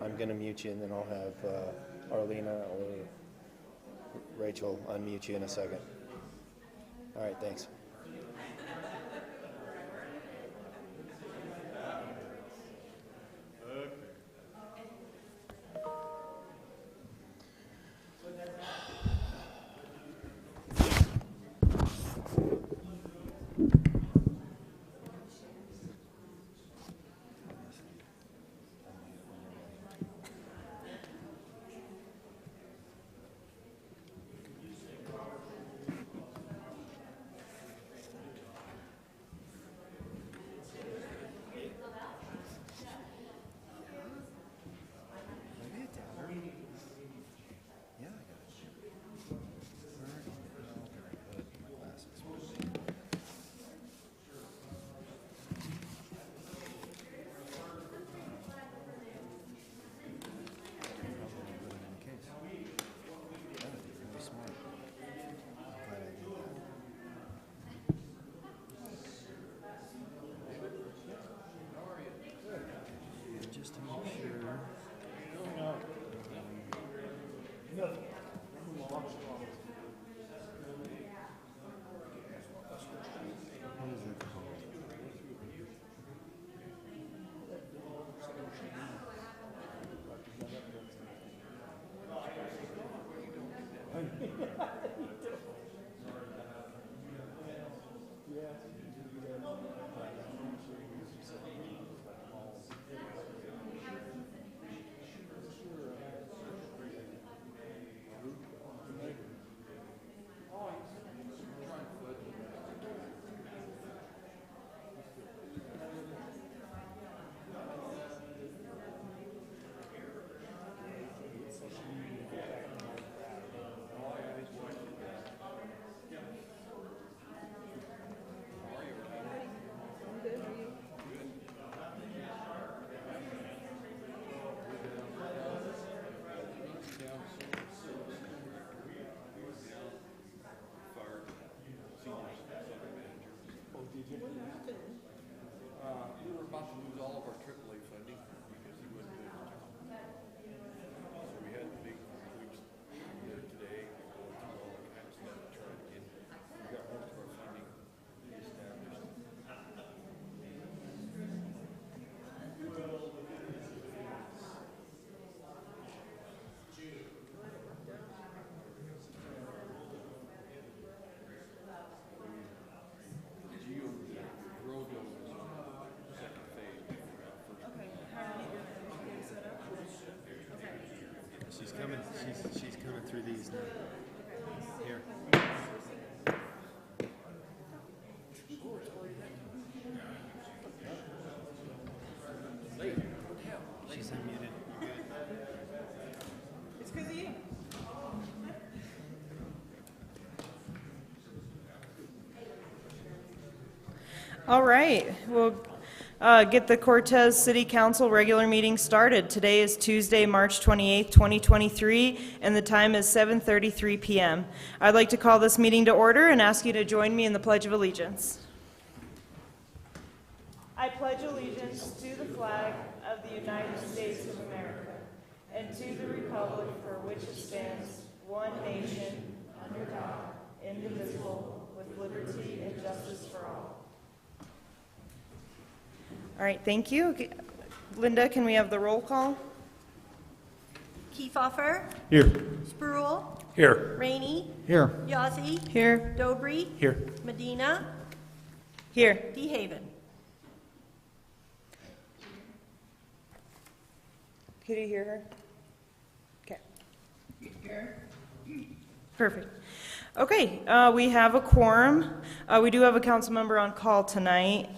I'm going to mute you, and then I'll have Arlena or Rachel unmute you in a second. All right, thanks. Just to make sure. What is it called? We were about to lose all of our AAA funding because he wasn't doing his job. So we had the big tweets here today, going through all that kind of stuff, to try to get, we got most of our funding reestablished. She's coming through these now. Here. She's unmuted. It's because of you. All right, we'll get the Cortez City Council regular meeting started. Today is Tuesday, March 28th, 2023, and the time is 7:33 p.m. I'd like to call this meeting to order and ask you to join me in the Pledge of Allegiance. I pledge allegiance to the flag of the United States of America and to the republic for which it stands, one nation, under God, indivisible, with liberty and justice for all. All right, thank you. Linda, can we have the roll call? Kiefhofer. Here. Spruill. Here. Rainey. Here. Yazzie. Here. Dobry. Here. Medina. Here. DeHaven. Could you hear her? Okay. Perfect. Okay, we have a quorum. We do have a council member on call tonight,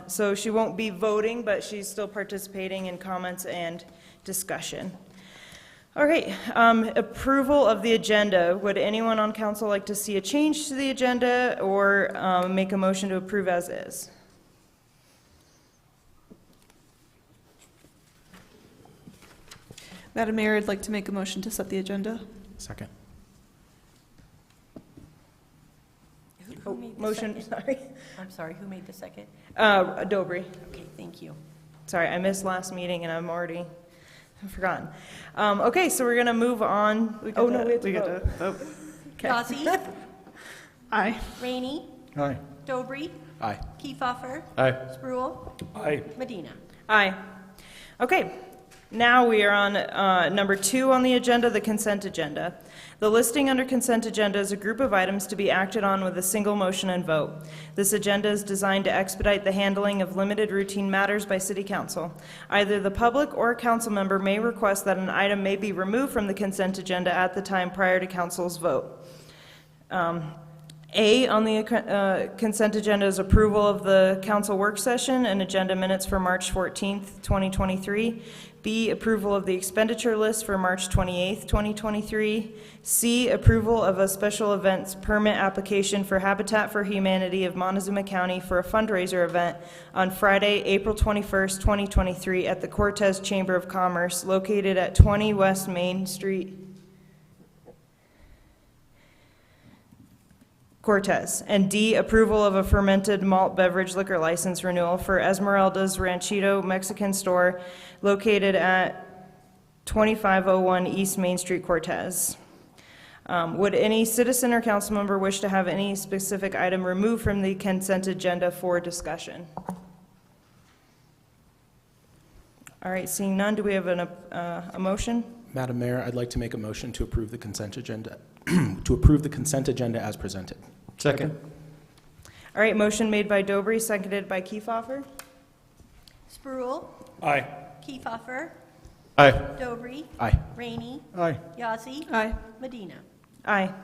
so she won't be voting, but she's still participating in comments and discussion. All right, approval of the agenda. Would anyone on council like to see a change to the agenda or make a motion to approve as is? Madam Mayor, I'd like to make a motion to set the agenda. Second. Who made the Motion, second? sorry. I'm sorry, who made the second? Dobry. Okay, thank you. Sorry, I missed last meeting and I'm already I've forgotten. Okay, so we're going to move on. Oh, no, we have to vote. vote. Okay. Yazzie, Aye. Rainey, Aye. Dobry, Aye. Kiefhoffer, Aye. Spruill, Aye. Medina. Aye. Okay, now we are on number 2 on the agenda, the consent agenda. The listing under consent agenda is a group of items to be acted on with a single motion and vote. This agenda is designed to expedite the handling of limited routine matters by City Council. Either the public or a council member may request that an item may be removed from the consent agenda at the time prior to council's vote. A on the consent agenda is approval of the council work session and agenda minutes for March 14th, 2023. B, approval of the expenditure list for March 28th, 2023. C, approval of a special events permit application for Habitat for Humanity of Montezuma County for a fundraiser event on Friday, April 21st, 2023 at the Cortez Chamber of Commerce located at 20 West Main Street, Cortez. And D, approval of a fermented malt beverage liquor license renewal for Esmeralda's Ranchito Mexican Store located at 2501 East Main Street, Cortez. Would any citizen or council member wish to have any specific item removed from the consent agenda for discussion? All right, seeing none, do we have a motion? Madam Mayor, I'd like to make a motion to approve the consent agenda, to approve the consent agenda as presented. Second. All right, motion made by Dobry, seconded by Kiefhoffer. Spruill, Aye. Kiefhoffer, Aye. Dobry, Aye. Rainey, Aye. Yazzie, Aye. Medina. Aye.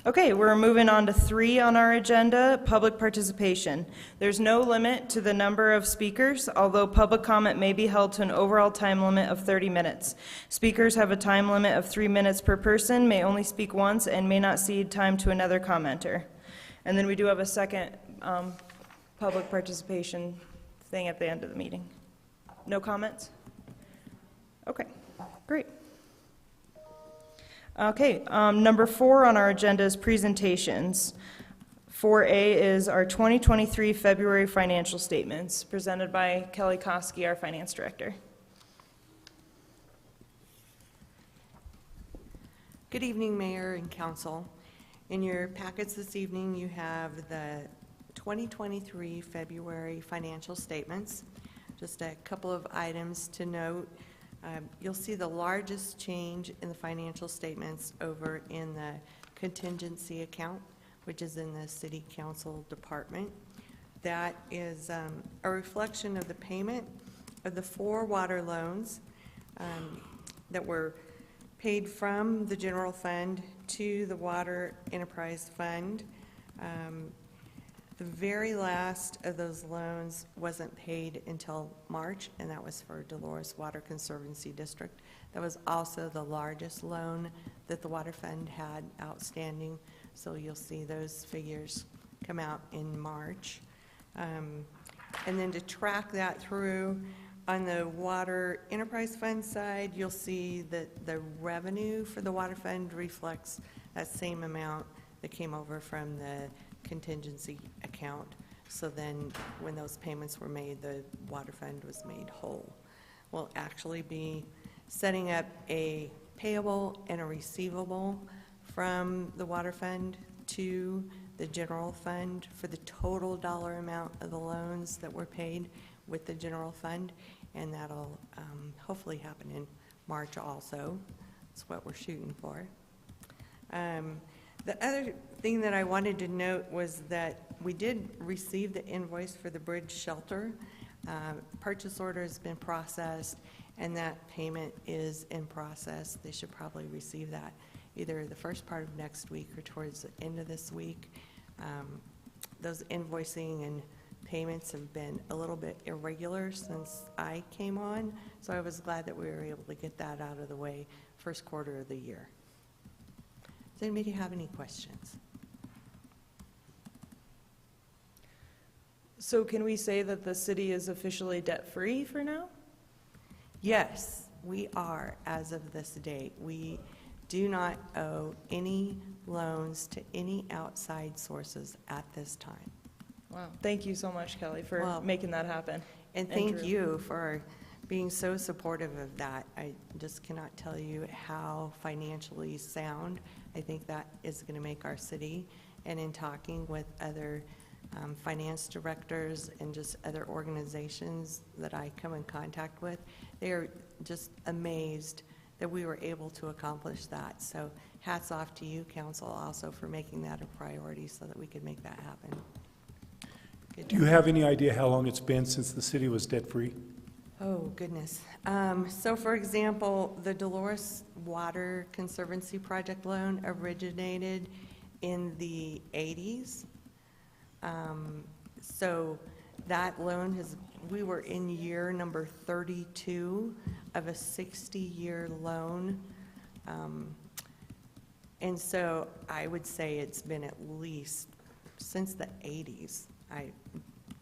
Okay, we're moving on to 3 on our agenda, public participation. There's no limit to the number of speakers, although public comment may be held to an overall time limit of 30 minutes. Speakers have a time limit of 3 minutes per person, may only speak once, and may not cede time to another commenter. And then we do have a second public participation thing at the end of the meeting. No comments? Okay, great. Okay, number 4 on our agenda is presentations. 4A is our 2023 February financial statements, presented by Kelly Koski, our finance director. Good evening, Mayor and Council. In your packets this evening, you have the 2023 February financial statements. Just a couple of items to note. You'll see the largest change in the financial statements over in the contingency account, which is in the City Council Department. That is a reflection of the payment of the 4 water loans that were paid from the general fund to the Water Enterprise Fund. The very last of those loans wasn't paid until March, and that was for Dolores Water Conservancy District. That was also the largest loan that the Water Fund had outstanding, so you'll see those figures come out in March. And then to track that through, on the Water Enterprise Fund side, you'll see that the revenue for the Water Fund reflects that same amount that came over from the contingency account. So then when those payments were made, the Water Fund was made whole. We'll actually be setting up a payable and a receivable from the Water Fund to the general fund for the total dollar amount of the loans that were paid with the general fund, and that'll hopefully happen in March also. That's what we're shooting for. The other thing that I wanted to note was that we did receive the invoice for the bridge shelter. Purchase order has been processed, and that payment is in process. They should probably receive that either the first part of next week or towards the end of this week. Those invoicing and payments have been a little bit irregular since I came on, so I was glad that we were able to get that out of the way first quarter of the year. Does anybody have any questions? So can we say that the city is officially debt-free for now? Yes, we are as of this date. We do not owe any loans to any outside sources at this time. Wow. Thank you so much, Kelly, for Well, making that happen. And And thank Drew. you for being so supportive of that. I just cannot tell you how financially sound I think that is going to make our city. And in talking with other finance directors and just other organizations that I come in contact with, they are just amazed that we were able to accomplish that. So hats off to you, council, also for making that a priority so that we could make that happen. Good Do you job. have any idea how long it's been since the city was debt-free? Oh, goodness. So for example, the Dolores Water Conservancy Project loan originated in the 80s. So that loan we were in year number 32 of a 60-year loan. And so I would say it's been at least since the 80s. I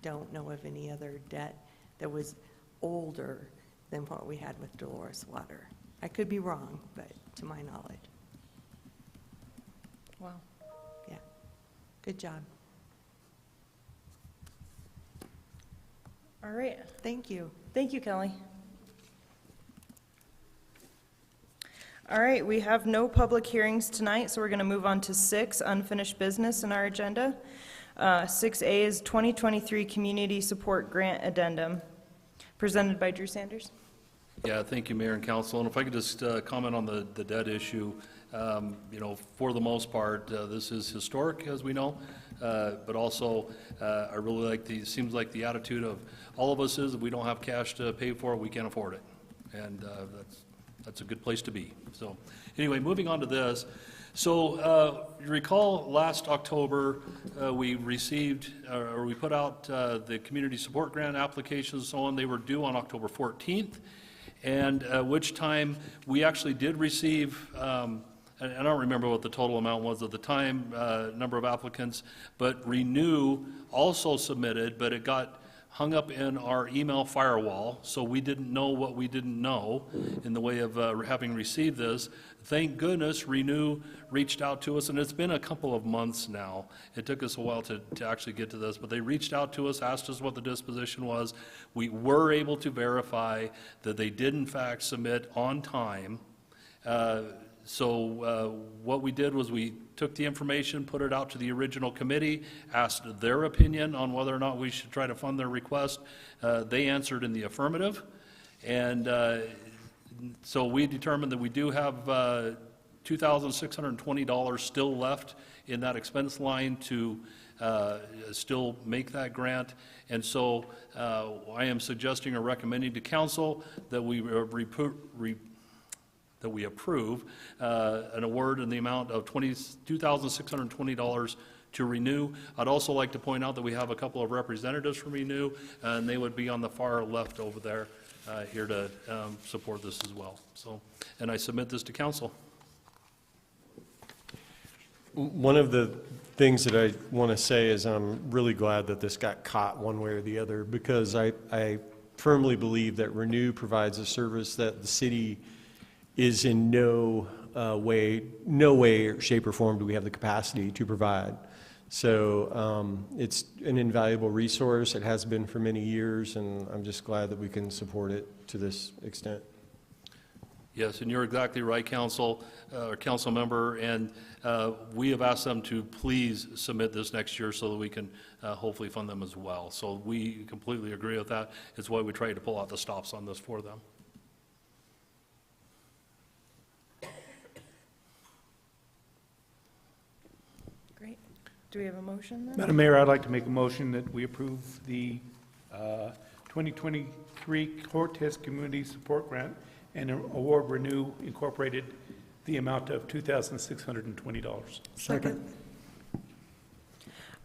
don't know of any other debt that was older than what we had with Dolores Water. I could be wrong, but to my knowledge. Wow. Yeah. Good job. All right. Thank you. Thank you, Kelly. All right, we have no public hearings tonight, so we're going to move on to 6, unfinished business in our agenda. 6A is 2023 Community Support Grant Addendum, presented by Drew Sanders. Yeah, thank you, Mayor and Council. And if I could just comment on the debt issue, you know, for the most part, this is historic, as we know, but also I really like seems like the attitude of all of us is if we don't have cash to pay for it, we can't afford it. And that's a good place to be. So anyway, moving on to this. So you recall last October, we received, or we put out the community support grant applications and so on. They were due on October 14th, and which time we actually did receive, and I don't remember what the total amount was at the time, number of applicants, but Renew also submitted, but it got hung up in our email firewall, so we didn't know what we didn't know in the way of having received this. Thank goodness Renew reached out to us, and it's been a couple of months now. It took us a while to actually get to this, but they reached out to us, asked us what the disposition was. We were able to verify that they did in fact submit on time. So what we did was we took the information, put it out to the original committee, asked their opinion on whether or not we should try to fund their request. They answered in the affirmative. And so we determined that we do have $2,620 still left in that expense line to still make that grant. And so I am suggesting or recommending to council that we approve an award in the amount of $2,620 to Renew. I'd also like to point out that we have a couple of representatives from Renew, and they would be on the far left over there here to support this as well. So, and I submit this to council. One of the things that I want to say is I'm really glad that this got caught one way or the other, because I firmly believe that Renew provides a service that the city is in no way, shape, or form do we have the capacity to provide. So it's an invaluable resource. It has been for many years, and I'm just glad that we can support it to this extent. Yes, and you're exactly right, council member, and we have asked them to please submit this next year so that we can hopefully fund them as well. So we completely agree with that. It's why we try to pull out the stops on this for them. Great. Do we have a motion then? Madam Mayor, I'd like to make a motion that we approve the 2023 Cortez Community Support Grant and award Renew Incorporated the amount of $2,620. Second.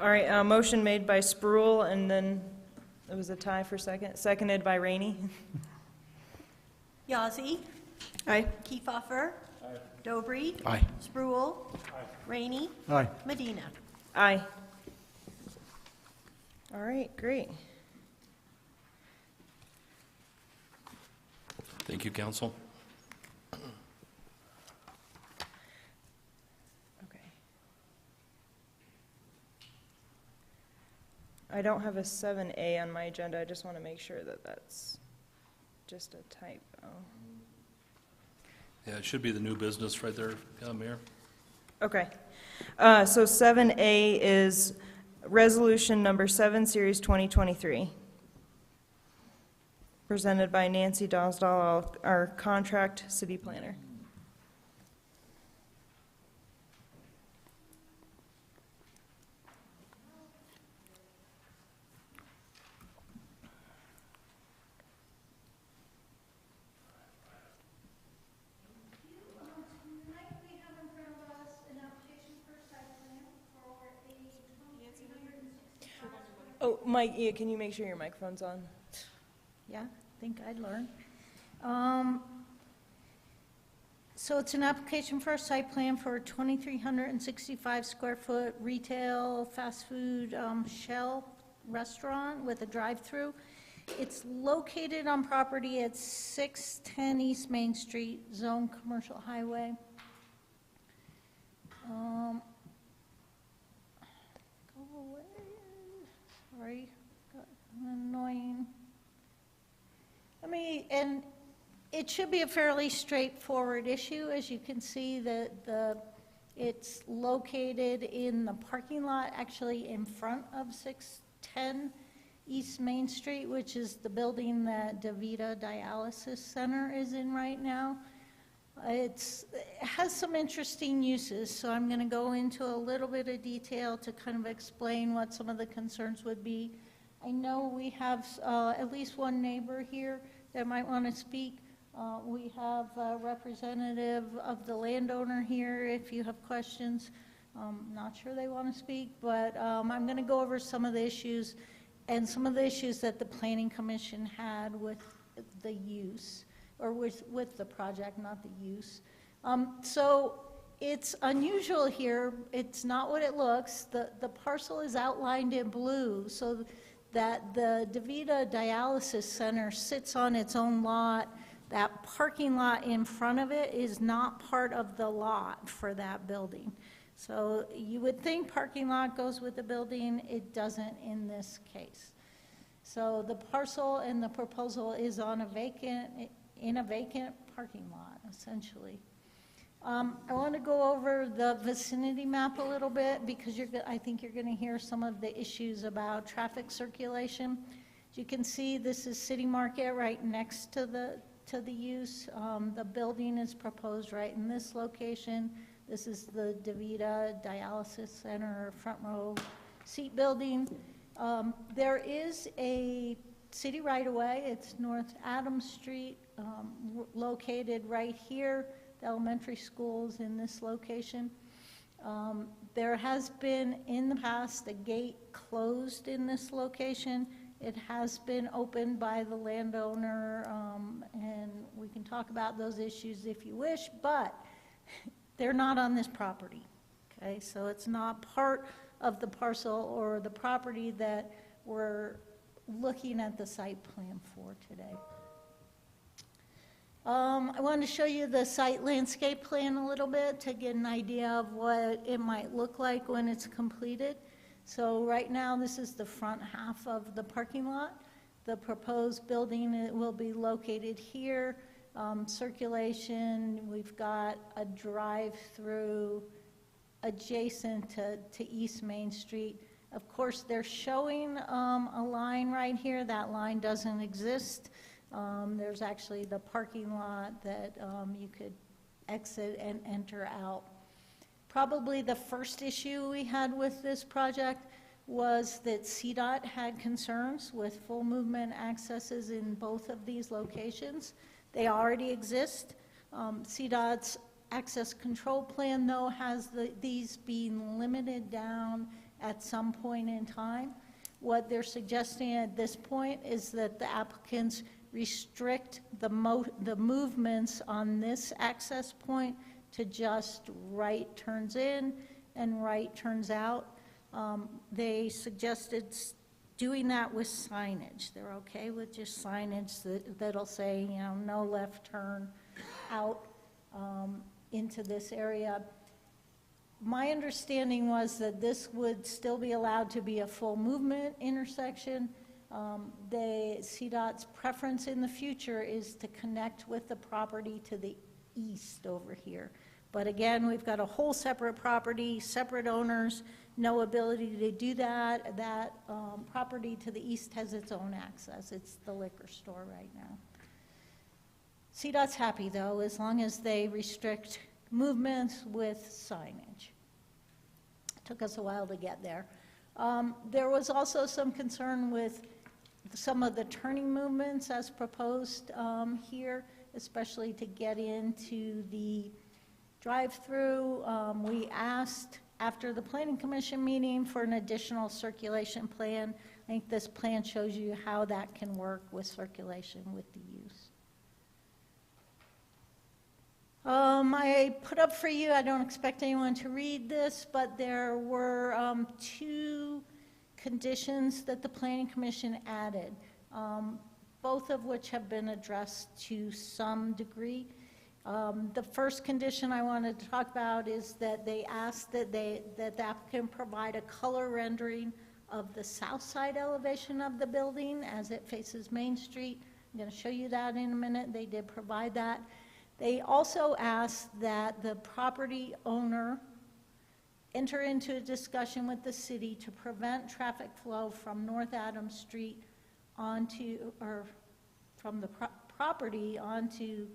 All right, motion made by Spruill, and then it was a tie for second, seconded by Rainey. Yazzie. Aye. Kiefhoffer. Dobry. Aye. Spruill. Rainey. Aye. Medina. Aye. All right, great. Thank you, council. Okay. I don't have a 7A on my agenda. I just want to make sure that that's just a typo. Yeah, it should be the new business right there, Mayor. Okay. So 7A is Resolution Number 7, Series 2023, presented by Nancy Dosdall, our contract city planner. Oh, Mike, yeah, can you make sure your microphone's on? Yeah, think I'd learn. So it's an application for a site plan for a 2,365 square foot retail fast food shell restaurant with a drive-through. It's located on property at 610 East Main Street, Zone Commercial Highway. Go away. Sorry, got annoying. And it should be a fairly straightforward issue. As you can see, it's located in the parking lot, actually in front of 610 East Main Street, which is the building that DaVita Dialysis Center is in right now. It has some interesting uses, so I'm going to go into a little bit of detail to kind of explain what some of the concerns would be. I know we have at least one neighbor here that might want to speak. We have a representative of the landowner here if you have questions. Not sure they want to speak, but I'm going to go over some of the issues and some of the issues that the Planning Commission had with the use, or with the project, not the use. So it's unusual here. It's not what it looks. The parcel is outlined in blue so that the DaVita Dialysis Center sits on its own lot. That parking lot in front of it is not part of the lot for that building. So you would think parking lot goes with the building. It doesn't in this case. So the parcel and the proposal is on in a vacant parking lot, essentially. I want to go over the vicinity map a little bit because I think you're going to hear some of the issues about traffic circulation. As you can see, this is City Market right next to the use. The building is proposed right in this location. This is the DaVita Dialysis Center front row seat building. There is a city right-of-way. It's North Adams Street, located right here. The elementary school is in this location. There has been in the past a gate closed in this location. It has been opened by the landowner, and we can talk about those issues if you wish, but they're not on this property, okay? So it's not part of the parcel or the property that we're looking at the site plan for today. I wanted to show you the site landscape plan a little bit to get an idea of what it might look like when it's completed. So right now, this is the front half of the parking lot. The proposed building, it will be located here. Circulation, we've got a drive-through adjacent to East Main Street. Of course, they're showing a line right here. That line doesn't exist. There's actually the parking lot that you could exit and enter out. Probably the first issue we had with this project was that CDOT had concerns with full movement accesses in both of these locations. They already exist. CDOT's access control plan, though, has these being limited down at some point in time. What they're suggesting at this point is that the applicants restrict the movements on this access point to just right turns in and right turns out. They suggested doing that with signage. They're okay with just signage that'll say, you know, no left turn out into this area. My understanding was that this would still be allowed to be a full movement intersection. CDOT's preference in the future is to connect with the property to the east over here. But again, we've got a whole separate property, separate owners, no ability to do that. That property to the east has its own access. It's the liquor store right now. CDOT's happy, though, as long as they restrict movements with signage. It took us a while to get there. There was also some concern with some of the turning movements as proposed here, especially to get into the drive-through. We asked after the Planning Commission meeting for an additional circulation plan. I think this plan shows you how that can work with circulation with the use. I put up for you, I don't expect anyone to read this, but there were 2 conditions that the Planning Commission added, both of which have been addressed to some degree. The first condition I wanted to talk about is that they asked that the applicant provide a color rendering of the south side elevation of the building as it faces Main Street. I'm going to show you that in a minute. They did provide that. They also asked that the property owner enter into a discussion with the city to prevent traffic flow from North Adams Street onto, or from the property onto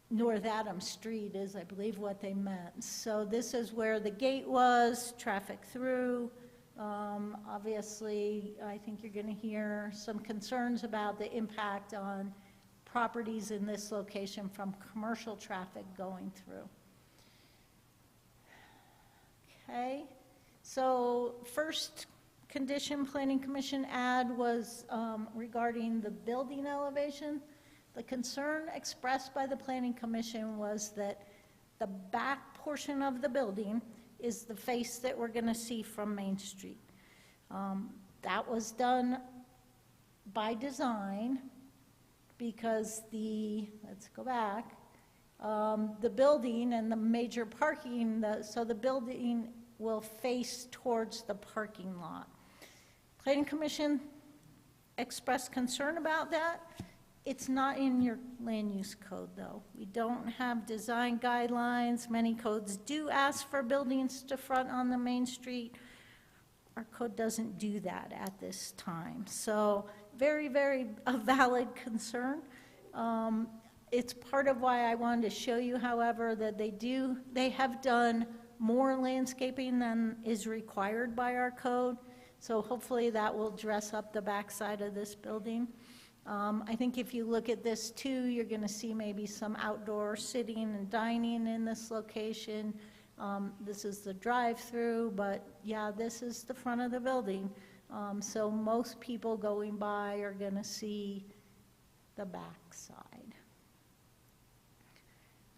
North Adams Street is, I believe, what they meant. So this is where the gate was, traffic through. Obviously, I think you're going to hear some concerns about the impact on properties in this location from commercial traffic going through. Okay, so first condition Planning Commission add was regarding the building elevation. The concern expressed by the Planning Commission was that the back portion of the building is the face that we're going to see from Main Street. That was done by design because let's go back, the building and the major parking, so the building will face towards the parking lot. Planning Commission expressed concern about that. It's not in your land use code, though. We don't have design guidelines. Many codes do ask for buildings to front on the Main Street. Our code doesn't do that at this time. So very, very a valid concern. It's part of why I wanted to show you, however, that they have done more landscaping than is required by our code. So hopefully that will dress up the backside of this building. I think if you look at this too, you're going to see maybe some outdoor sitting and dining in this location. This is the drive-through, but yeah, this is the front of the building. So most people going by are going to see the backside.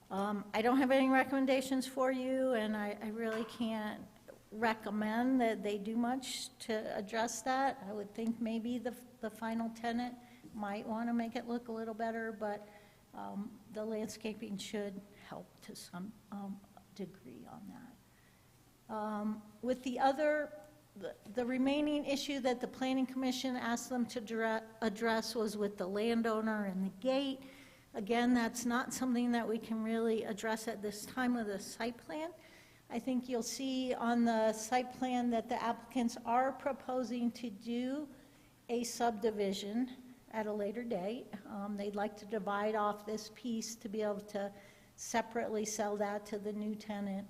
I don't have any recommendations for you, and I really can't recommend that they do much to address that. I would think maybe the final tenant might want to make it look a little better, but the landscaping should help to some degree on that. With the remaining issue that the Planning Commission asked them to address was with the landowner and the gate. Again, that's not something that we can really address at this time with a site plan. I think you'll see on the site plan that the applicants are proposing to do a subdivision at a later date. They'd like to divide off this piece to be able to separately sell that to the new tenant.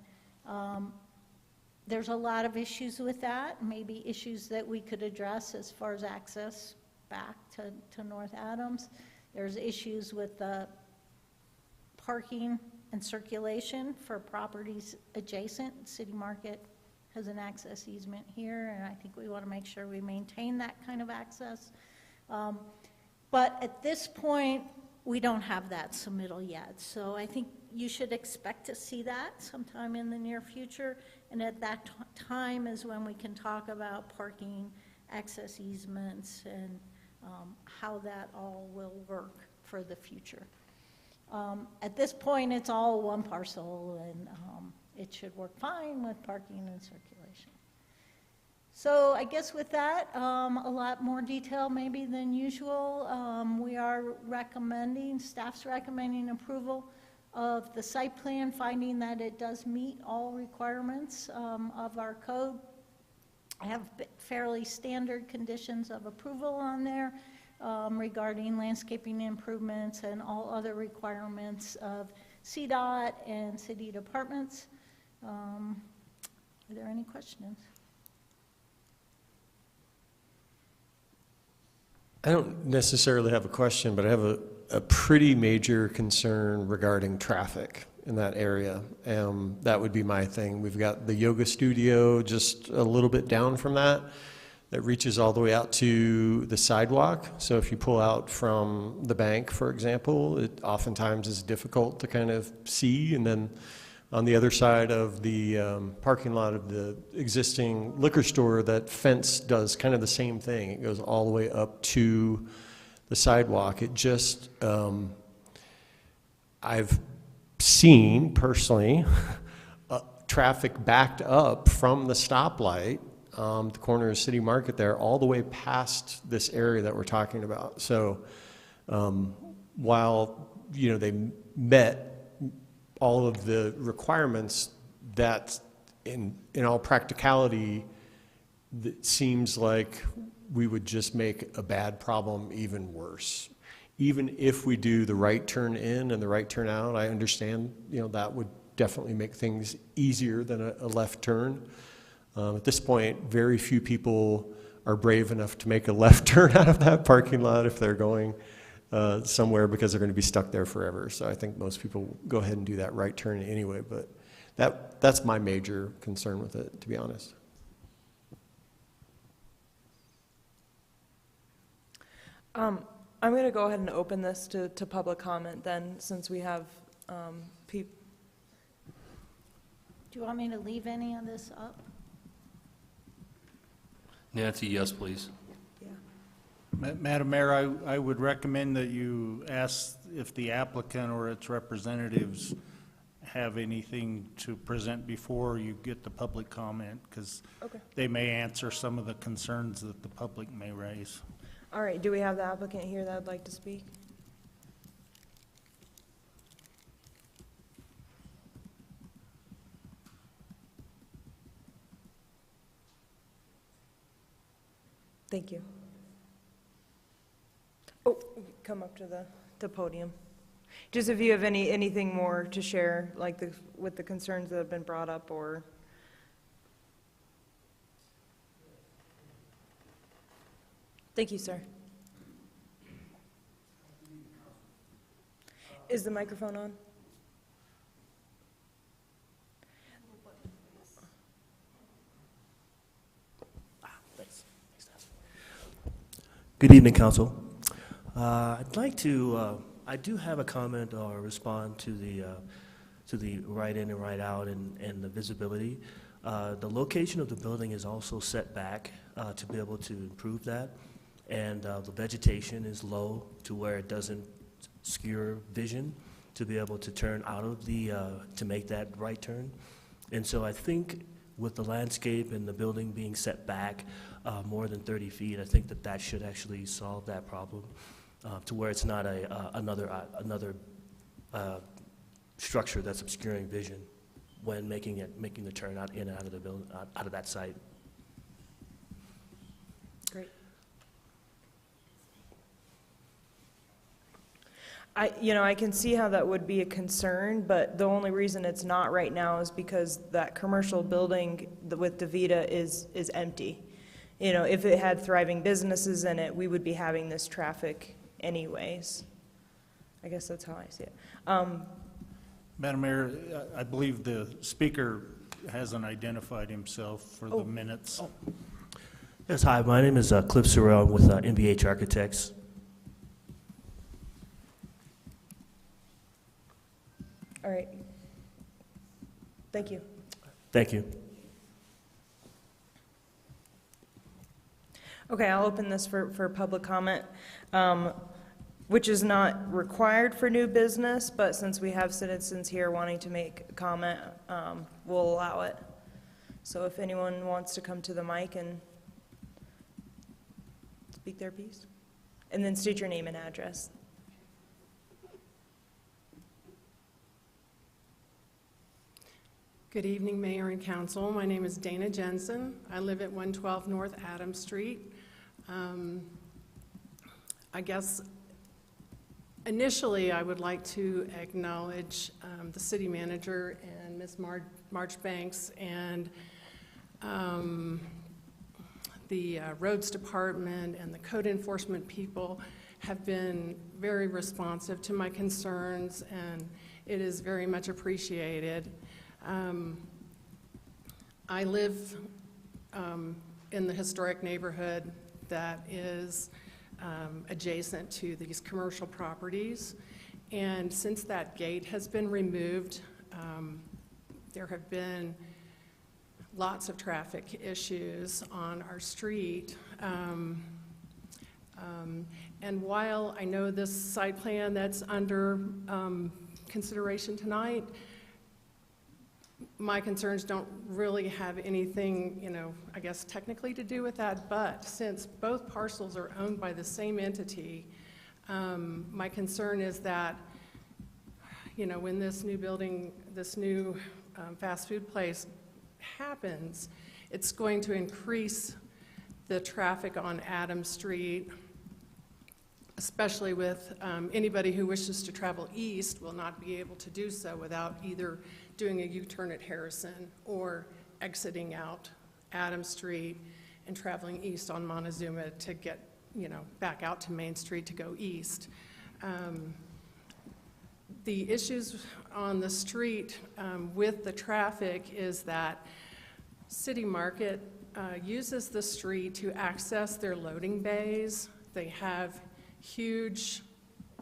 There's a lot of issues with that, maybe issues that we could address as far as access back to North Adams. There's issues with the parking and circulation for properties adjacent. City Market has an access easement here, and I think we want to make sure we maintain that kind of access. But at this point, we don't have that submittal yet. So I think you should expect to see that sometime in the near future. And at that time is when we can talk about parking, access easements, and how that all will work for the future. At this point, it's all one parcel, and it should work fine with parking and circulation. So I guess with that, a lot more detail maybe than usual. We are recommending, staff's recommending approval of the site plan, finding that it does meet all requirements of our code. I have fairly standard conditions of approval on there regarding landscaping improvements and all other requirements of CDOT and city departments. Are there any questions? I don't necessarily have a question, but I have a pretty major concern regarding traffic in that area. That would be my thing. We've got the yoga studio just a little bit down from that reaches all the way out to the sidewalk. So if you pull out from the bank, for example, it oftentimes is difficult to kind of see. And then on the other side of the parking lot of the existing liquor store, that fence does kind of the same thing. It goes all the way up to the sidewalk. It just, I've seen personally traffic backed up from the stoplight, the corner of City Market there, all the way past this area that we're talking about. So while, you know, they met all of the requirements, that in all practicality, it seems like we would just make a bad problem even worse. Even if we do the right turn in and the right turn out, I understand, you know, that would definitely make things easier than a left turn. At this point, very few people are brave enough to make a left turn out of that parking lot if they're going somewhere, because they're going to be stuck there forever. So I think most people go ahead and do that right turn anyway, but that's my major concern with it, to be honest. I'm going to go ahead and open this to public comment then, since we have people. Do you want me to leave any of this up? Nancy, yes, please. Madam Mayor, I would recommend that you ask if the applicant or its representatives have anything to present before you get the public comment, because they may answer some of the concerns that the public may raise. All right, do we have the applicant here that would like to speak? Thank you. Oh, come up to the podium. Just if you have anything more to share, like with the concerns that have been brought up, or. Thank you, sir. Is the microphone on? Good evening, Council. I'd like to, I do have a comment or respond to the right in and right out and the visibility. The location of the building is also set back to be able to improve that, and the vegetation is low to where it doesn't skewer vision to be able to turn out of the, to make that right turn. And so I think with the landscape and the building being set back more than 30 feet, I think that should actually solve that problem to where it's not another structure that's obscuring vision when making the turn out in and out of the building, out of that site. Great. I can see how that would be a concern, but the only reason it's not right now is because that commercial building with DaVita is empty. You know, if it had thriving businesses in it, we would be having this traffic anyways. I guess that's how I see it. Madam Mayor, I believe the speaker hasn't identified himself for the minutes. Oh. Yes, hi, my name is Cliff Sorrell with MBH Architects. All right. Thank you. Thank you. Okay, I'll open this for public comment, which is not required for new business, but since we have citizens here wanting to make a comment, we'll allow it. So if anyone wants to come to the mic and speak their piece. And then state your name and address. Good evening, Mayor and Council. My name is Dana Jensen. I live at 112 North Adams Street. I guess initially I would like to acknowledge the city manager and Ms. March Banks and the roads department and the code enforcement people have been very responsive to my concerns, and it is very much appreciated. I live in the historic neighborhood that is adjacent to these commercial properties, and since that gate has been removed, there have been lots of traffic issues on our street. And while I know this site plan that's under consideration tonight, my concerns don't really have anything, I guess technically to do with that, but since both parcels are owned by the same entity, my concern is that, when this new building, this new fast food place happens, it's going to increase the traffic on Adams Street, especially with anybody who wishes to travel east will not be able to do so without either doing a U-turn at Harrison or exiting out Adams Street and traveling east on Montezuma to get, back out to Main Street to go east. The issues on the street with the traffic is that City Market uses the street to access their loading bays. They have huge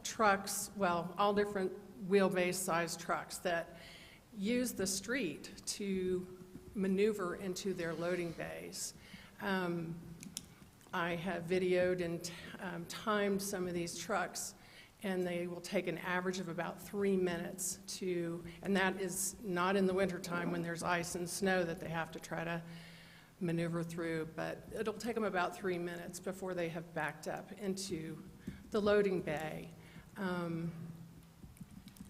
trucks, well, all different wheelbase size trucks that use the street to maneuver into their loading bays. I have videoed and timed some of these trucks, and they will take an average of about 3 minutes to, and that is not in the wintertime when there's ice and snow that they have to try to maneuver through, but it'll take them about 3 minutes before they have backed up into the loading bay.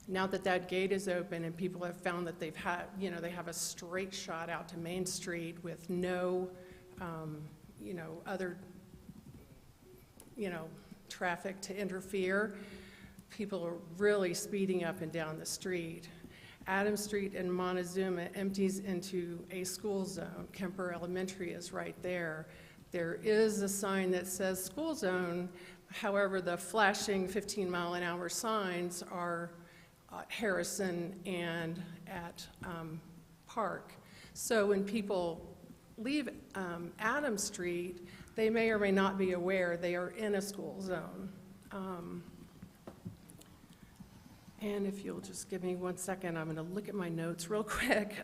Now that that gate is open and people have found that they've had, they have a straight shot out to Main Street with no, other, traffic to interfere, people are really speeding up and down the street. Adams Street in Montezuma empties into a school zone. Kemper Elementary is right there. There is a sign that says school zone. However, the flashing 15-mile-an-hour signs are at Harrison and at Park. So when people leave Adams Street, they may or may not be aware they are in a school zone. And if you'll just give me 1 second, I'm going to look at my notes real quick.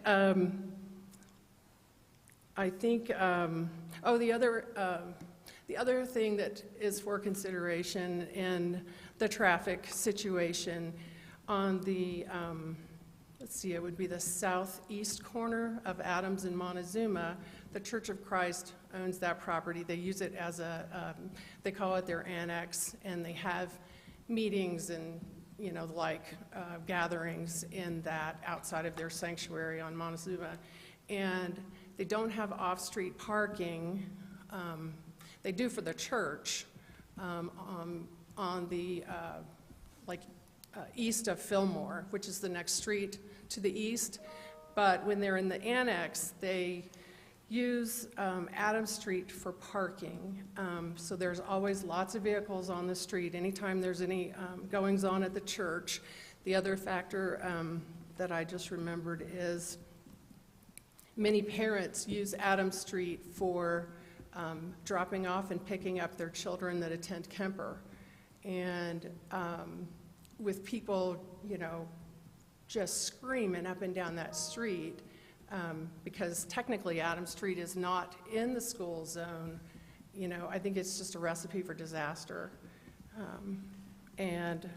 I think, the other thing that is for consideration in the traffic situation on the, it would be the southeast corner of Adams and Montezuma, the Church of Christ owns that property. They use it as they call it their annex, and they have meetings and, gatherings in that outside of their sanctuary on Montezuma. And they don't have off-street parking. They do for the church on the, east of Fillmore, which is the next street to the east. But when they're in the annex, they use Adams Street for parking. So there's always lots of vehicles on the street anytime there's any goings on at the church. The other factor that I just remembered is many parents use Adams Street for dropping off and picking up their children that attend Kemper. And with people, just screaming up and down that street, because technically Adams Street is not in the school zone, I think it's just a recipe for disaster. And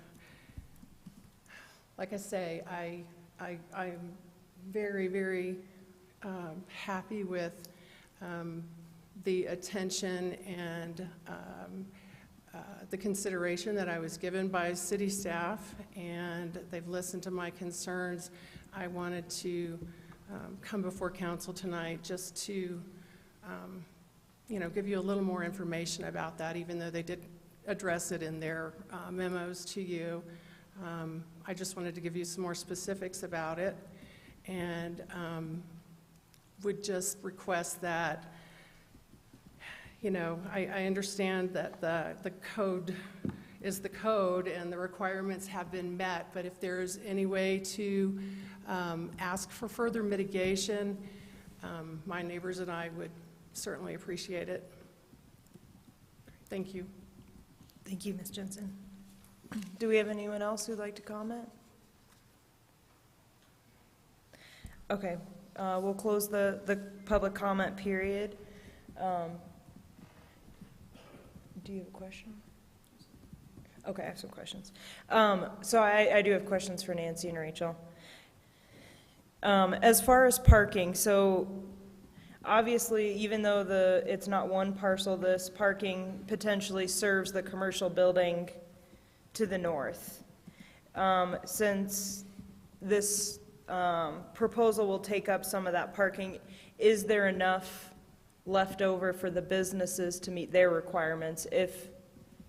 like I say, I'm very, very happy with the attention and the consideration that I was given by city staff, and they've listened to my concerns. I wanted to come before council tonight just to, give you a little more information about that, even though they did address it in their memos to you. I just wanted to give you some more specifics about it, and would just request that, I understand that the code is the code and the requirements have been met, but if there's any way to ask for further mitigation, my neighbors and I would certainly appreciate it. Thank you. Thank you, Ms. Jensen. Do we have anyone else who'd like to comment? Okay, we'll close the public comment period. Do you have a question? Okay, I have some questions. So I do have questions for Nancy and Rachel. As far as parking, so obviously, even though it's not one parcel, this parking potentially serves the commercial building to the north. Since this proposal will take up some of that parking, is there enough left over for the businesses to meet their requirements if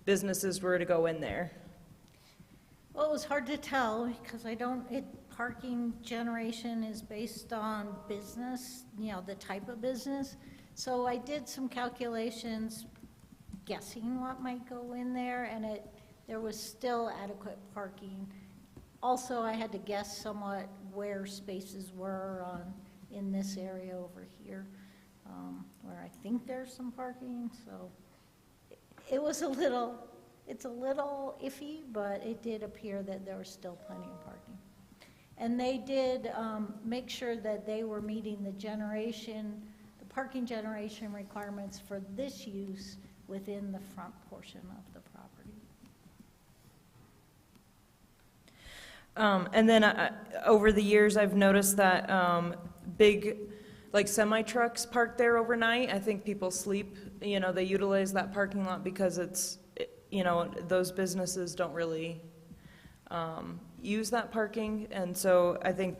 businesses were to go in there? Well, it was hard to tell because parking generation is based on business, the type of business. So I did some calculations guessing what might go in there, and there was still adequate parking. Also, I had to guess somewhat where spaces were in this area over here, where I think there's some parking. So it's a little iffy, but it did appear that there was still plenty of parking. And they did make sure that they were meeting the parking generation requirements for this use within the front portion of the property. And then over the years, I've noticed that big, like semi-trucks park there overnight. I think people sleep, they utilize that parking lot because those businesses don't really use that parking. And so I think,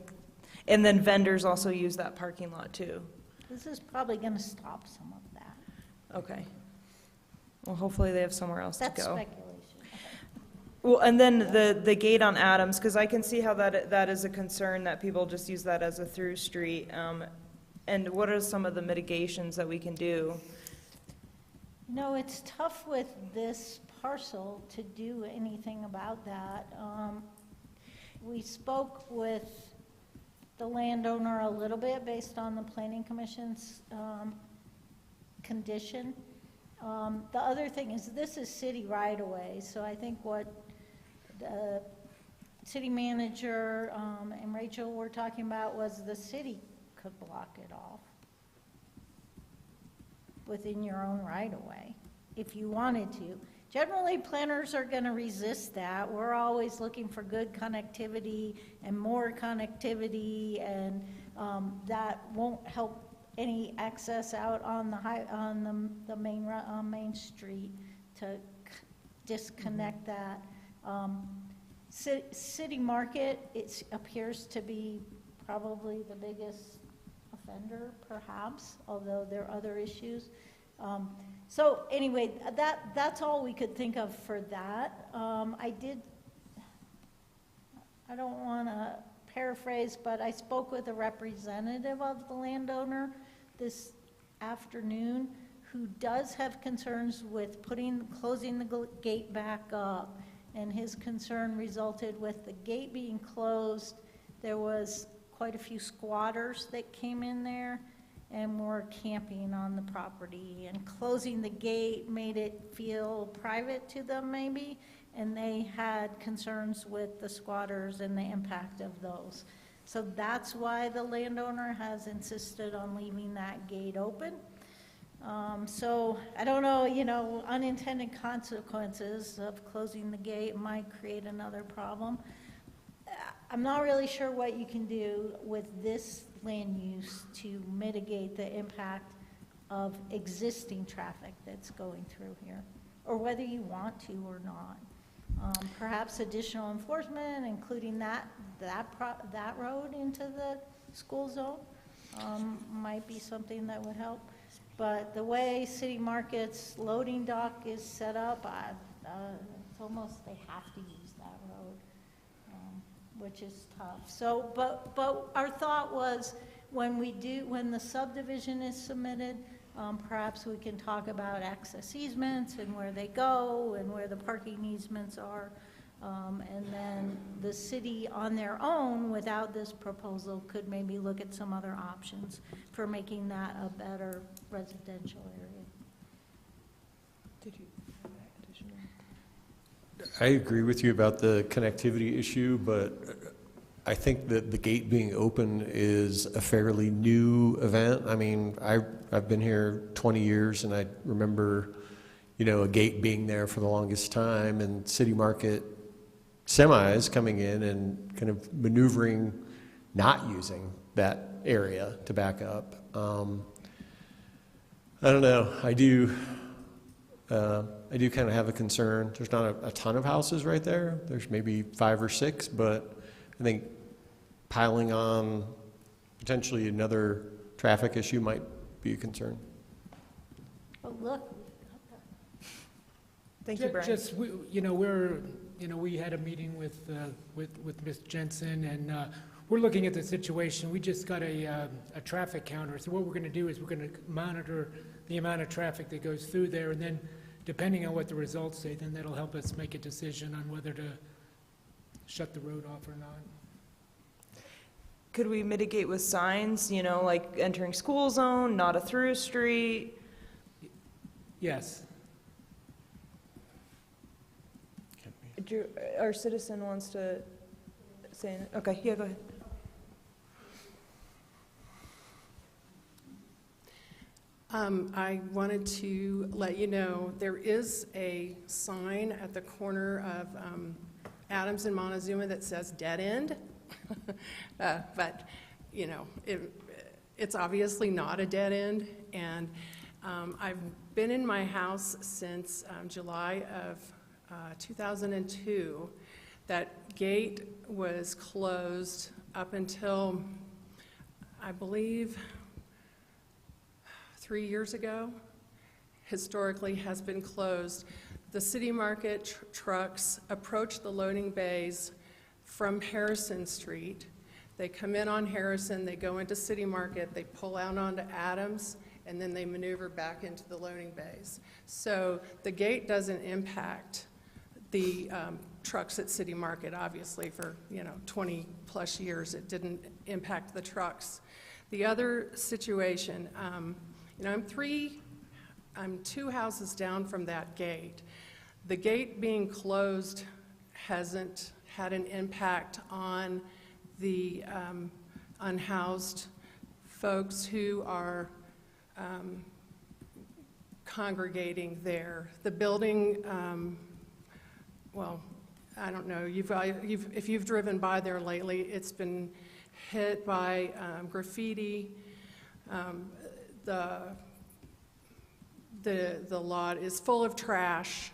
and then vendors also use that parking lot too. This is probably going to stop some of that. Okay. Well, hopefully they have somewhere else to go. That's speculation. Well, and then the gate on Adams, because I can see how that is a concern, that people just use that as a through street. And what are some of the mitigations that we can do? It's tough with this parcel to do anything about that. We spoke with the landowner a little bit based on the Planning Commission's condition. The other thing is this is city right-of-way, so I think what the city manager and Rachel were talking about was the city could block it off within your own right-of-way if you wanted to. Generally, planners are going to resist that. We're always looking for good connectivity and more connectivity, and that won't help any access out on the main street to disconnect that. City Market, it appears to be probably the biggest offender, perhaps, although there are other issues. So anyway, that's all we could think of for that. I don't want to paraphrase, but I spoke with a representative of the landowner this afternoon who does have concerns with closing the gate back up, and his concern resulted with the gate being closed. There was quite a few squatters that came in there and were camping on the property, and closing the gate made it feel private to them maybe, and they had concerns with the squatters and the impact of those. So that's why the landowner has insisted on leaving that gate open. So I don't know, unintended consequences of closing the gate might create another problem. I'm not really sure what you can do with this land use to mitigate the impact of existing traffic that's going through here, or whether you want to or not. Perhaps additional enforcement, including that road into the school zone, might be something that would help. But the way City Market's loading dock is set up, it's almost they have to use that road, which is tough. So, but our thought was when the subdivision is submitted, perhaps we can talk about access easements and where they go and where the parking easements are. And then the city on their own, without this proposal, could maybe look at some other options for making that a better residential area. Did you have additional? I agree with you about the connectivity issue, but I think that the gate being open is a fairly new event. I mean, I've been here 20 years, and I remember, a gate being there for the longest time, and City Market semis coming in and kind of maneuvering, not using that area to back up. I don't know. I do kind of have a concern. There's not a ton of houses right there. There's maybe 5 or 6, but I think piling on potentially another traffic issue might be a concern. Oh, look. Thank you, Brian. Just, we had a meeting with Ms. Jensen, and we're looking at the situation. We just got a traffic counter. So what we're going to do is we're going to monitor the amount of traffic that goes through there, and then depending on what the results say, then that'll help us make a decision on whether to shut the road off or not. Could we mitigate with signs, like entering school zone, not a through street? Yes. Our citizen wants to say, okay, yeah, go ahead. I wanted to let you know there is a sign at the corner of Adams and Montezuma that says dead end. But, it's obviously not a dead end. And I've been in my house since July of 2002. That gate was closed up until, I believe, 3 years ago. Historically has been closed. The City Market trucks approach the loading bays from Harrison Street. They come in on Harrison, they go into City Market, they pull out onto Adams, and then they maneuver back into the loading bays. So the gate doesn't impact the trucks at City Market. Obviously, for 20 plus years, it didn't impact the trucks. The other situation, I'm 2 houses down from that gate. The gate being closed hasn't had an impact on the unhoused folks who are congregating there. The building, well, I don't know, if you've driven by there lately, it's been hit by graffiti. The lot is full of trash.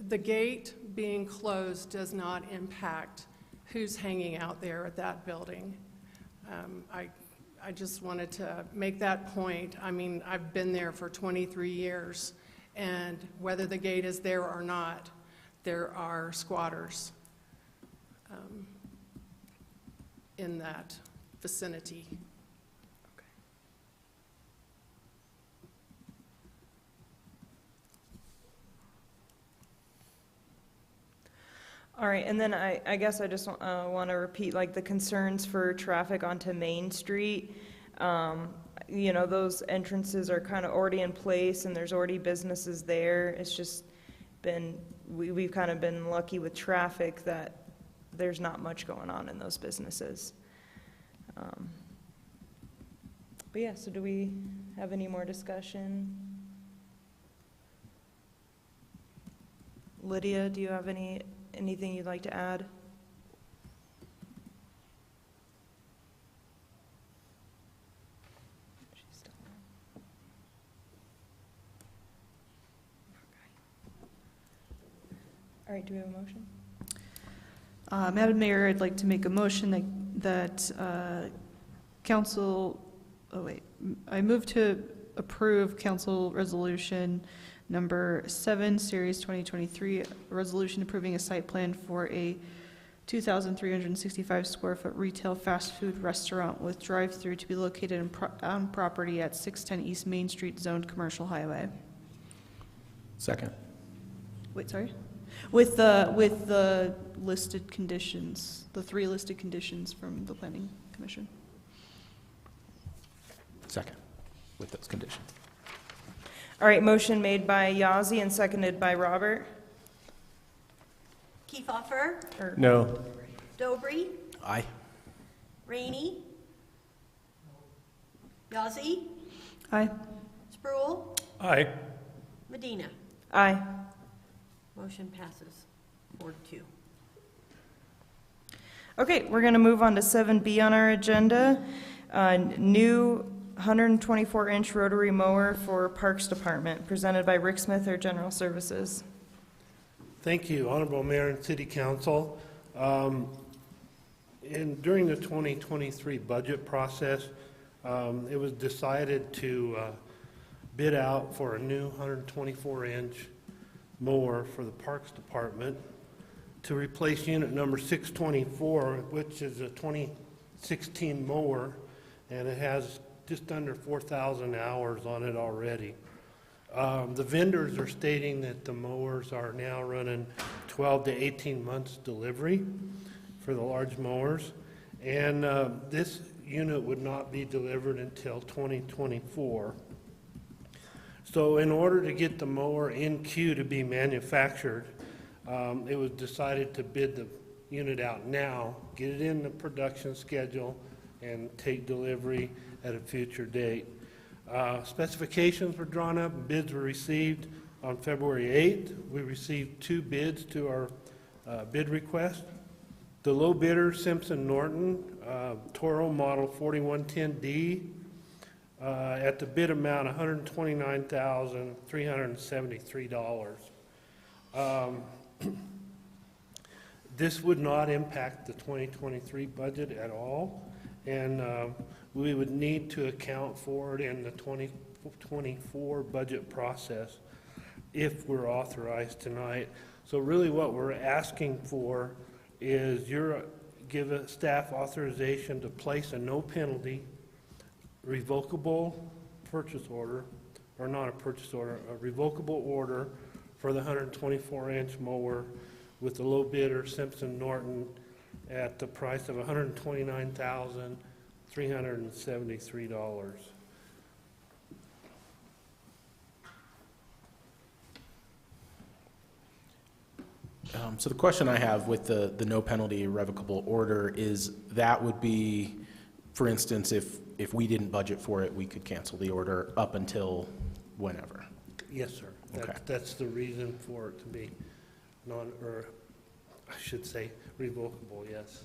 The gate being closed does not impact who's hanging out there at that building. I just wanted to make that point. I mean, I've been there for 23 years, and whether the gate is there or not, there are squatters in that vicinity. All right, and then I guess I just want to repeat, like, the concerns for traffic onto Main Street. Those entrances are kind of already in place, and there's already businesses there. It's just been, we've kind of been lucky with traffic that there's not much going on in those businesses. But yeah, so do we have any more discussion? Lydia, do you have anything you'd like to add? She's still on. All right, do we have a motion? Madam Mayor, I'd like to make a motion that council, I move to approve council resolution number 7, series 2023, a resolution approving a site plan for a 2,365 square foot retail fast food restaurant with drive-through to be located on property at 610 East Main Street, zoned commercial highway. Second. Wait, sorry? With the listed conditions, the 3 listed conditions from the Planning Commission. Second, with those conditions. All right, motion made by Yazzie and seconded by Robert. Kiefhoffer. No. Dobry. Aye. Rainey. Yazzie. Aye. Spruill. Aye. Medina. Aye. Motion passes 4-2. Okay, we're going to move on to 7B on our agenda. New 124-inch rotary mower for Parks Department, presented by Rick Smith, our General Services. Thank you, Honorable Mayor and City Council. During the 2023 budget process, it was decided to bid out for a new 124-inch mower for the Parks Department to replace unit number 624, which is a 2016 mower, and it has just under 4,000 hours on it already. The vendors are stating that the mowers are now running 12 to 18 months delivery for the large mowers, and this unit would not be delivered until 2024. So in order to get the mower in queue to be manufactured, it was decided to bid the unit out now, get it in the production schedule, and take delivery at a future date. Specifications were drawn up, bids were received on February 8th. We received 2 bids to our bid request. The low bidder, Simpson Norton, Toro model 4110D, at the bid amount $129,373. This would not impact the 2023 budget at all, and we would need to account for it in the 2024 budget process if we're authorized tonight. So really what we're asking for is give a staff authorization to place a no penalty revocable purchase order, or not a purchase order, a revocable order for the 124-inch mower with the low bidder, Simpson Norton, at the price of $129,373. So the question I have with the no penalty revocable order is that would be, for instance, if we didn't budget for it, we could cancel the order up until whenever. Yes, sir. Okay. That's the reason for it to be or I should say revocable, yes.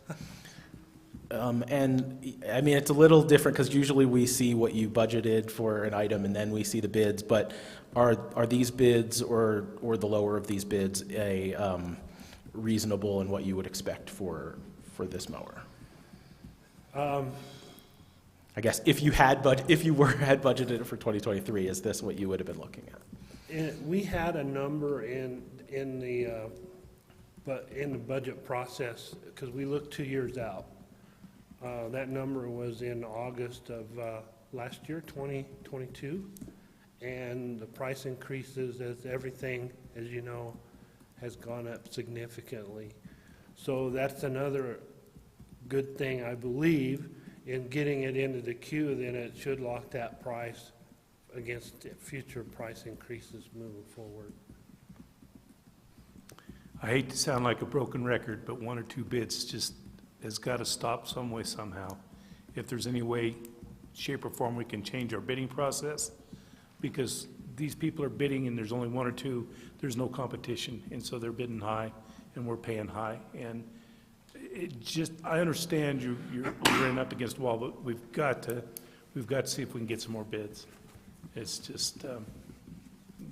And I mean, it's a little different because usually we see what you budgeted for an item and then we see the bids, but are these bids or the lower of these bids reasonable in what you would expect for this mower? I guess if you had budgeted it for 2023, is this what you would have been looking at? We had a number in the budget process because we looked 2 years out. That number was in August of last year, 2022, and the price increases as everything, as you know, has gone up significantly. So that's another good thing, I believe, in getting it into the queue. Then it should lock that price against future price increases moving forward. I hate to sound like a broken record, but 1 or 2 bids just has got to stop some way, somehow. If there's any way, shape, or form we can change our bidding process, because these people are bidding and there's only 1 or 2, there's no competition, and so they're bidding high and we're paying high. And it just, I understand you're running up against the wall, but we've got to see if we can get some more bids. It's just,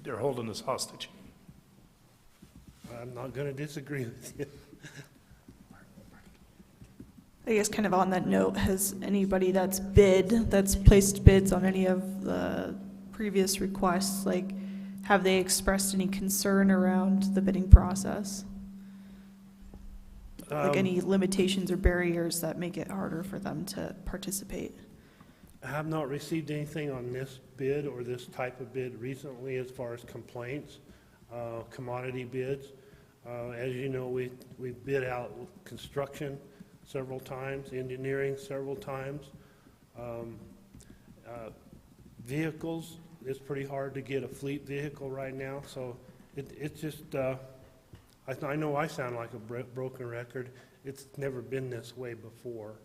they're holding us hostage. I'm not going to disagree with you. I guess kind of on that note, has anybody that's placed bids on any of the previous requests, like, have they expressed any concern around the bidding process? Like any limitations or barriers that make it harder for them to participate? I have not received anything on this bid or this type of bid recently as far as complaints, commodity bids. As you know, we bid out construction several times, engineering several times. Vehicles, it's pretty hard to get a fleet vehicle right now, so it's just, I know I sound like a broken record. It's never been this way before.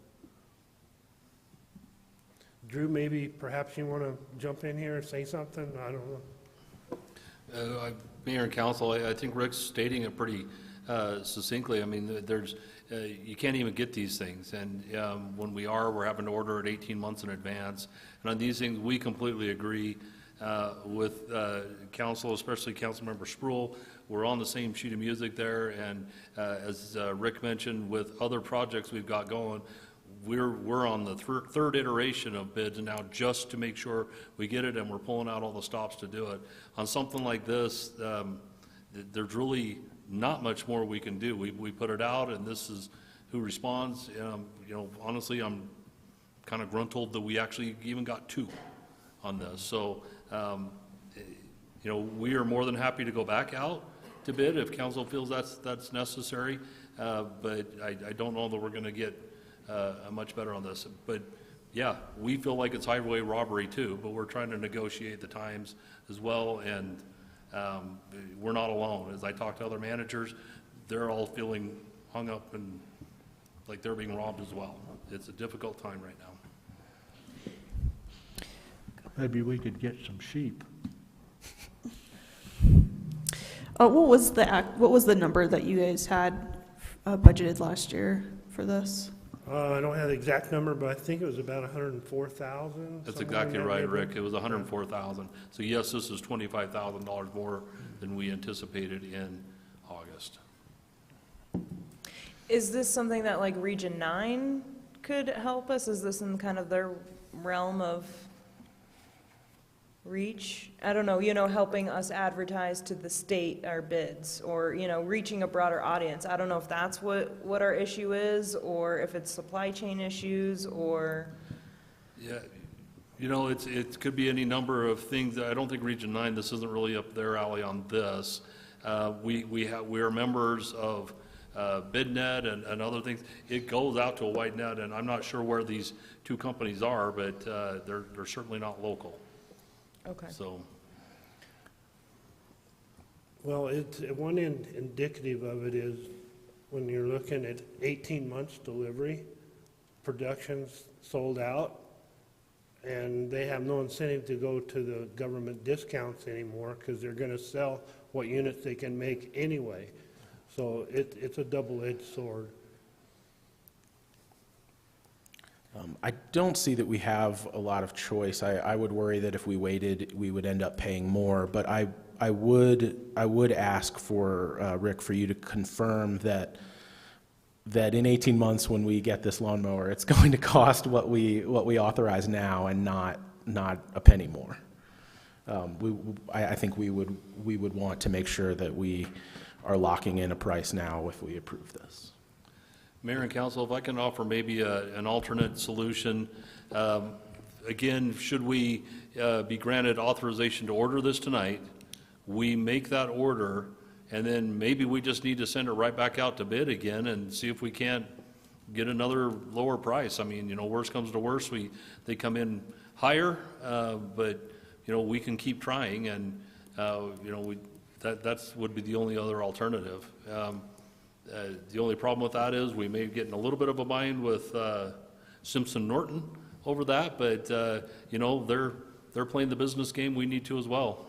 Drew, maybe perhaps you want to jump in here and say something? I don't know. Mayor and council, I think Rick's stating it pretty succinctly. I mean, there's, you can't even get these things, and when we're having to order it 18 months in advance. And on these things, we completely agree with council, especially Councilmember Spruill. We're on the same sheet of music there, and as Rick mentioned, with other projects we've got going, we're on the third iteration of bids now just to make sure we get it, and we're pulling out all the stops to do it. On something like this, there's really not much more we can do. We put it out, and this is who responds. You know, honestly, I'm kind of gruntled that we actually even got 2 on this. So, you know, we are more than happy to go back out to bid if council feels that's necessary. But I don't know that we're going to get much better on this. But yeah, we feel like it's highway robbery too, but we're trying to negotiate the times as well, and we're not alone. As I talk to other managers, they're all feeling hung up and like they're being robbed as well. It's a difficult time right now. Maybe we could get some sheep. What was the number that you guys had budgeted last year for this? I don't have the exact number, but I think it was about 104,000. That's exactly right, Rick. It was 104,000. So yes, this is $25,000 more than we anticipated in August. Is this something that like Region 9 could help us? Is this in kind of their realm of reach? I don't know, you know, helping us advertise to the state our bids, or, you know, reaching a broader audience. I don't know if that's what our issue is, or if it's supply chain issues, or... Yeah, you know, it could be any number of things. I don't think Region 9, this isn't really up their alley on this. We are members of BidNet and other things. It goes out to a wide net, and I'm not sure where these 2 companies are, but they're certainly not local. Okay. So, Well, one indicative of it is when you're looking at 18 months delivery, production's sold out, and they have no incentive to go to the government discounts anymore because they're going to sell what units they can make anyway. So it's a double-edged sword. I don't see that we have a lot of choice. I would worry that if we waited, we would end up paying more. But I would ask for, Rick, for you to confirm that in 18 months when we get this lawnmower, it's going to cost what we authorize now and not a penny more. I think we would want to make sure that we are locking in a price now if we approve this. Mayor and council, if I can offer maybe an alternate solution. Again, should we be granted authorization to order this tonight, we make that order, and then maybe we just need to send it right back out to bid again and see if we can't get another lower price. I mean, you know, worst comes to worst, they come in higher, but, you know, we can keep trying, and, you know, that's would be the only other alternative. The only problem with that is we may get in a little bit of a bind with Simpson Norton over that, but you know, they're playing the business game. We need to as well.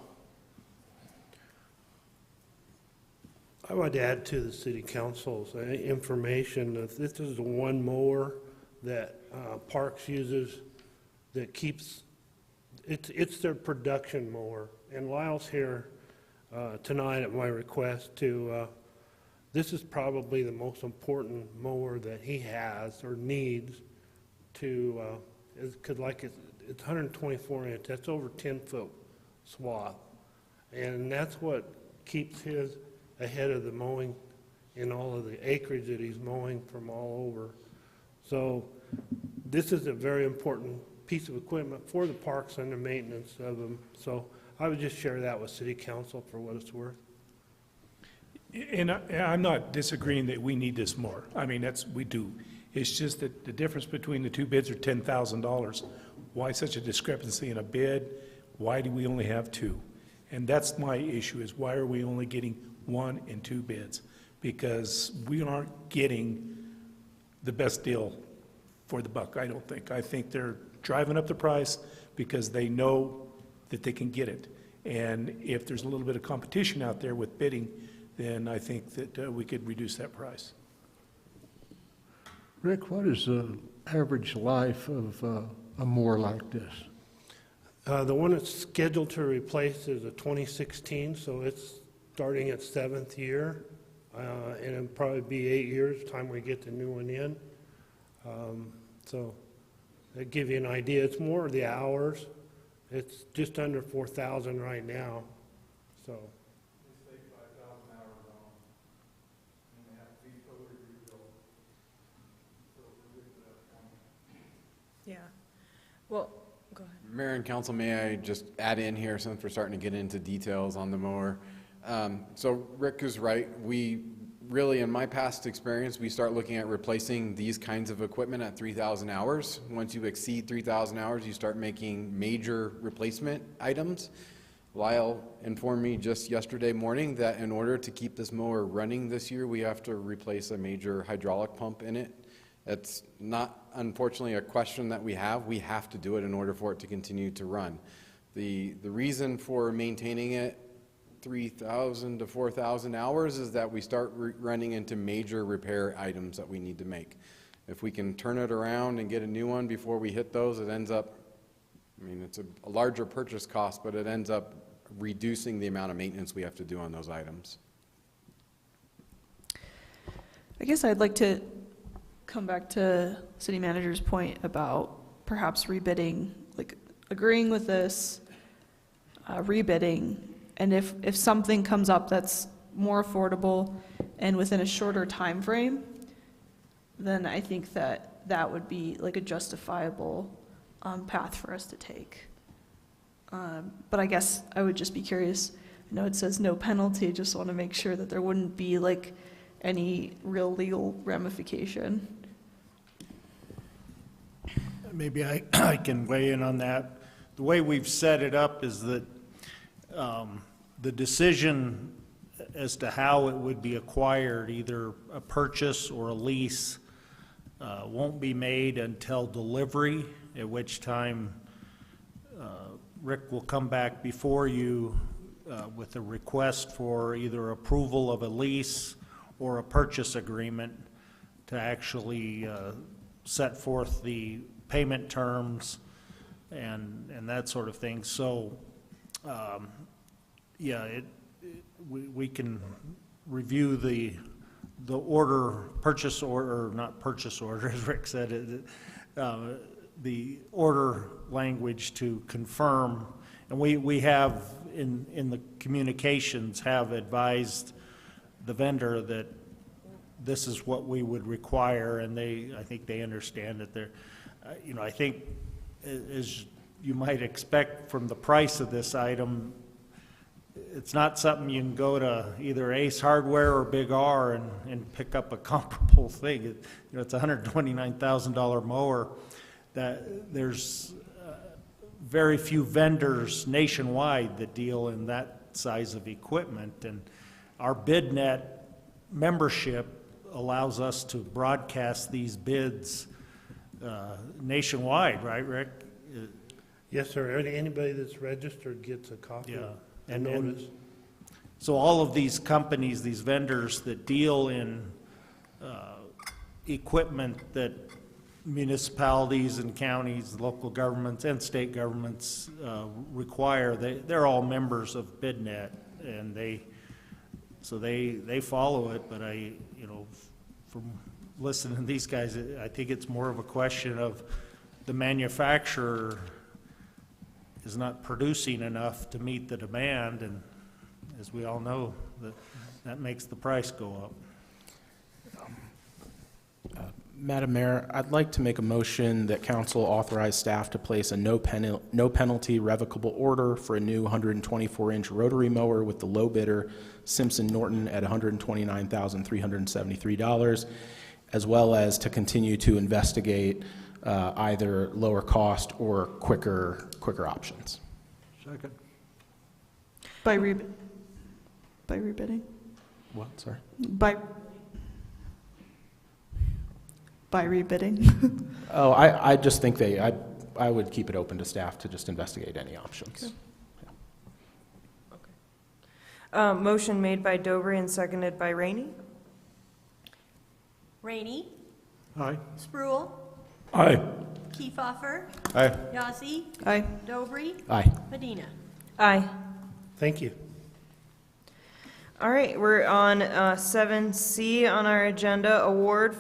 I would add to the city council's information that this is the one mower that Parks uses that keeps, it's their production mower. And Lyle's here tonight at my request to this is probably the most important mower that he has or needs to, because like it's 124 inch, that's over 10-foot swath. And that's what keeps his ahead of the mowing in all of the acreage that he's mowing from all over. So this is a very important piece of equipment for the parks and the maintenance of them. So I would just share that with City Council for what it's worth. And I'm not disagreeing that we need this more. I mean, we do. It's just that the difference between the two bids are $10,000. Why such a discrepancy in a bid? Why do we only have two? And that's my issue, is why are we only getting 1 and 2 bids? Because we aren't getting the best deal for the buck, I don't think. I think they're driving up the price because they know that they can get it. And if there's a little bit of competition out there with bidding, then I think that we could reduce that price. Rick, what is the average life of a mower like this? The one that's scheduled to replace is a 2016, so it's starting its 7th year. And it'll probably be 8 years time we get the new one in. So that give you an idea. It's more of the hours. It's just under 4,000 right now. So. Yeah. Well, go ahead. Mayor and council, may I just add in here since we're starting to get into details on the mower? So Rick is right. We really, in my past experience, we start looking at replacing these kinds of equipment at 3,000 hours. Once you exceed 3,000 hours, you start making major replacement items. Lyle informed me just yesterday morning that in order to keep this mower running this year, we have to replace a major hydraulic pump in it. It's not, unfortunately, a question that we have. We have to do it in order for it to continue to run. The reason for maintaining it 3,000 to 4,000 hours is that we start running into major repair items that we need to make. If we can turn it around and get a new one before we hit those, it ends up, I mean, it's a larger purchase cost, but it ends up reducing the amount of maintenance we have to do on those items. I guess I'd like to come back to city manager's point about perhaps rebidding, like agreeing with this, rebidding, and if something comes up that's more affordable and within a shorter time frame, then I think that that would be like a justifiable path for us to take. But I guess I would just be curious. I know it says no penalty. Just want to make sure that there wouldn't be like any real legal ramification. Maybe I can weigh in on that. The way we've set it up is that the decision as to how it would be acquired, either a purchase or a lease, won't be made until delivery, at which time Rick will come back before you with a request for either approval of a lease or a purchase agreement to actually set forth the payment terms and that sort of thing. So, yeah, we can review the order, purchase order, or not purchase order, as Rick said, the order language to confirm. And we have, in the communications, have advised the vendor that this is what we would require, and I think they understand that they're, you know, I think as you might expect from the price of this item, it's not something you can go to either Ace Hardware or Big R and pick up a comparable thing. You know, it's a $129,000 mower. That there's very few vendors nationwide that deal in that size of equipment, and our BidNet membership allows us to broadcast these bids nationwide, right, Rick? Yes, sir. Anybody that's registered gets a copy. Yeah. And notice. So all of these companies, these vendors that deal in equipment that municipalities and counties, local governments and state governments require, they're all members of BidNet, and So they follow it, but you know, from listening to these guys, I think it's more of a question of the manufacturer is not producing enough to meet the demand, and as we all know, that makes the price go up. Madam Mayor, I'd like to make a motion that council authorize staff to place a no penalty revocable order for a new 124-inch rotary mower with the low bidder, Simpson Norton, at $129,373, as well as to continue to investigate either lower cost or quicker options. Second. By rebidding? What, sorry? By rebidding? Oh, I just think I would keep it open to staff to just investigate any options. Okay. Motion made by Dobry and seconded by Rainey. Rainey. Aye. Spruill. Aye. Kiefhoffer. Aye. Yazzie. Aye. Dobry. Aye. Medina. Aye. Thank you. All right, we're on 7C on our agenda, award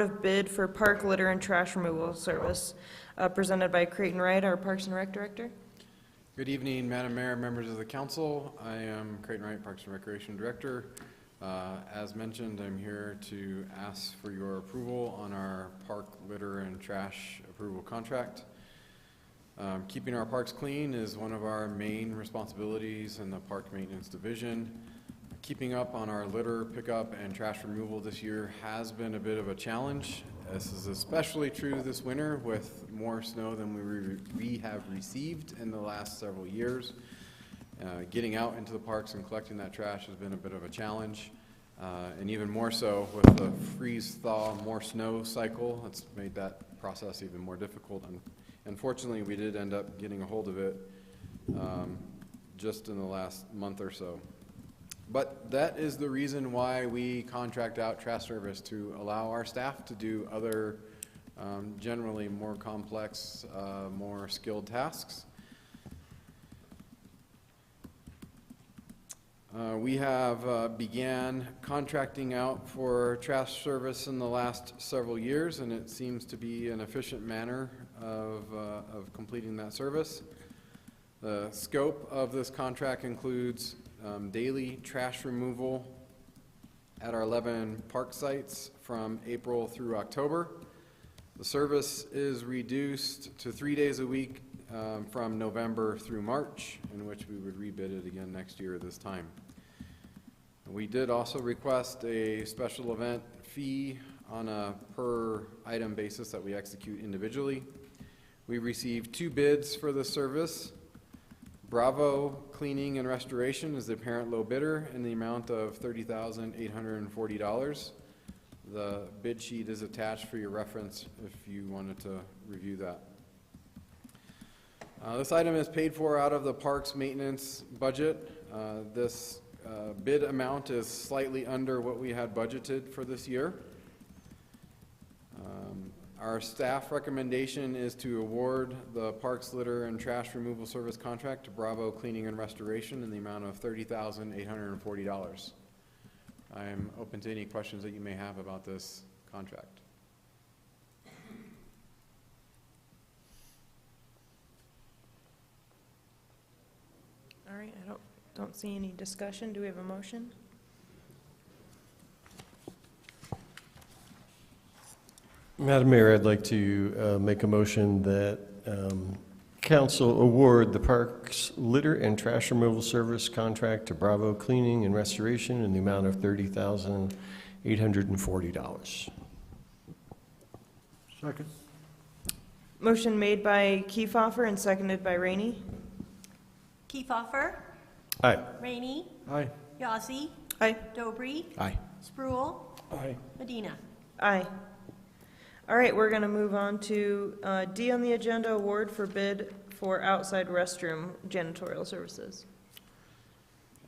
of bid for park litter and trash removal service, presented by Creighton Wright, our Parks and Rec Director. Good evening, Madam Mayor, members of the council. I am Creighton Wright, Parks and Recreation Director. As mentioned, I'm here to ask for your approval on our park litter and trash approval contract. Keeping our parks clean is one of our main responsibilities in the Park Maintenance Division. Keeping up on our litter pickup and trash removal this year has been a bit of a challenge. This is especially true this winter with more snow than we have received in the last several years. Getting out into the parks and collecting that trash has been a bit of a challenge. And even more so with the freeze-thaw, more snow cycle, it's made that process even more difficult. And unfortunately, we did end up getting a hold of it just in the last month or so. But that is the reason why we contract out trash service, to allow our staff to do other generally more complex, more skilled tasks. We have began contracting out for trash service in the last several years, and it seems to be an efficient manner of completing that service. The scope of this contract includes daily trash removal at our 11 park sites from April through October. The service is reduced to 3 days a week from November through March, in which we would rebid it again next year at this time. We did also request a special event fee on a per item basis that we execute individually. We received 2 bids for this service. Bravo Cleaning and Restoration is the apparent low bidder in the amount of $30,840. The bid sheet is attached for your reference if you wanted to review that. This item is paid for out of the parks maintenance budget. This bid amount is slightly under what we had budgeted for this year. Our staff recommendation is to award the parks litter and trash removal service contract to Bravo Cleaning and Restoration in the amount of $30,840. I am open to any questions that you may have about this contract. All right, I don't see any discussion. Do we have a motion? Madam Mayor, I'd like to make a motion that council award the parks litter and trash removal service contract to Bravo Cleaning and Restoration in the amount of $30,840. Second. Motion made by Kiefhoffer and seconded by Rainey. Kiefhoffer. Aye. Rainey. Aye. Yazzie. Aye. Dobry. Aye. Spruill. Aye. Medina. Aye. All right, we're going to move on to D on the agenda, award for bid for outside restroom janitorial services.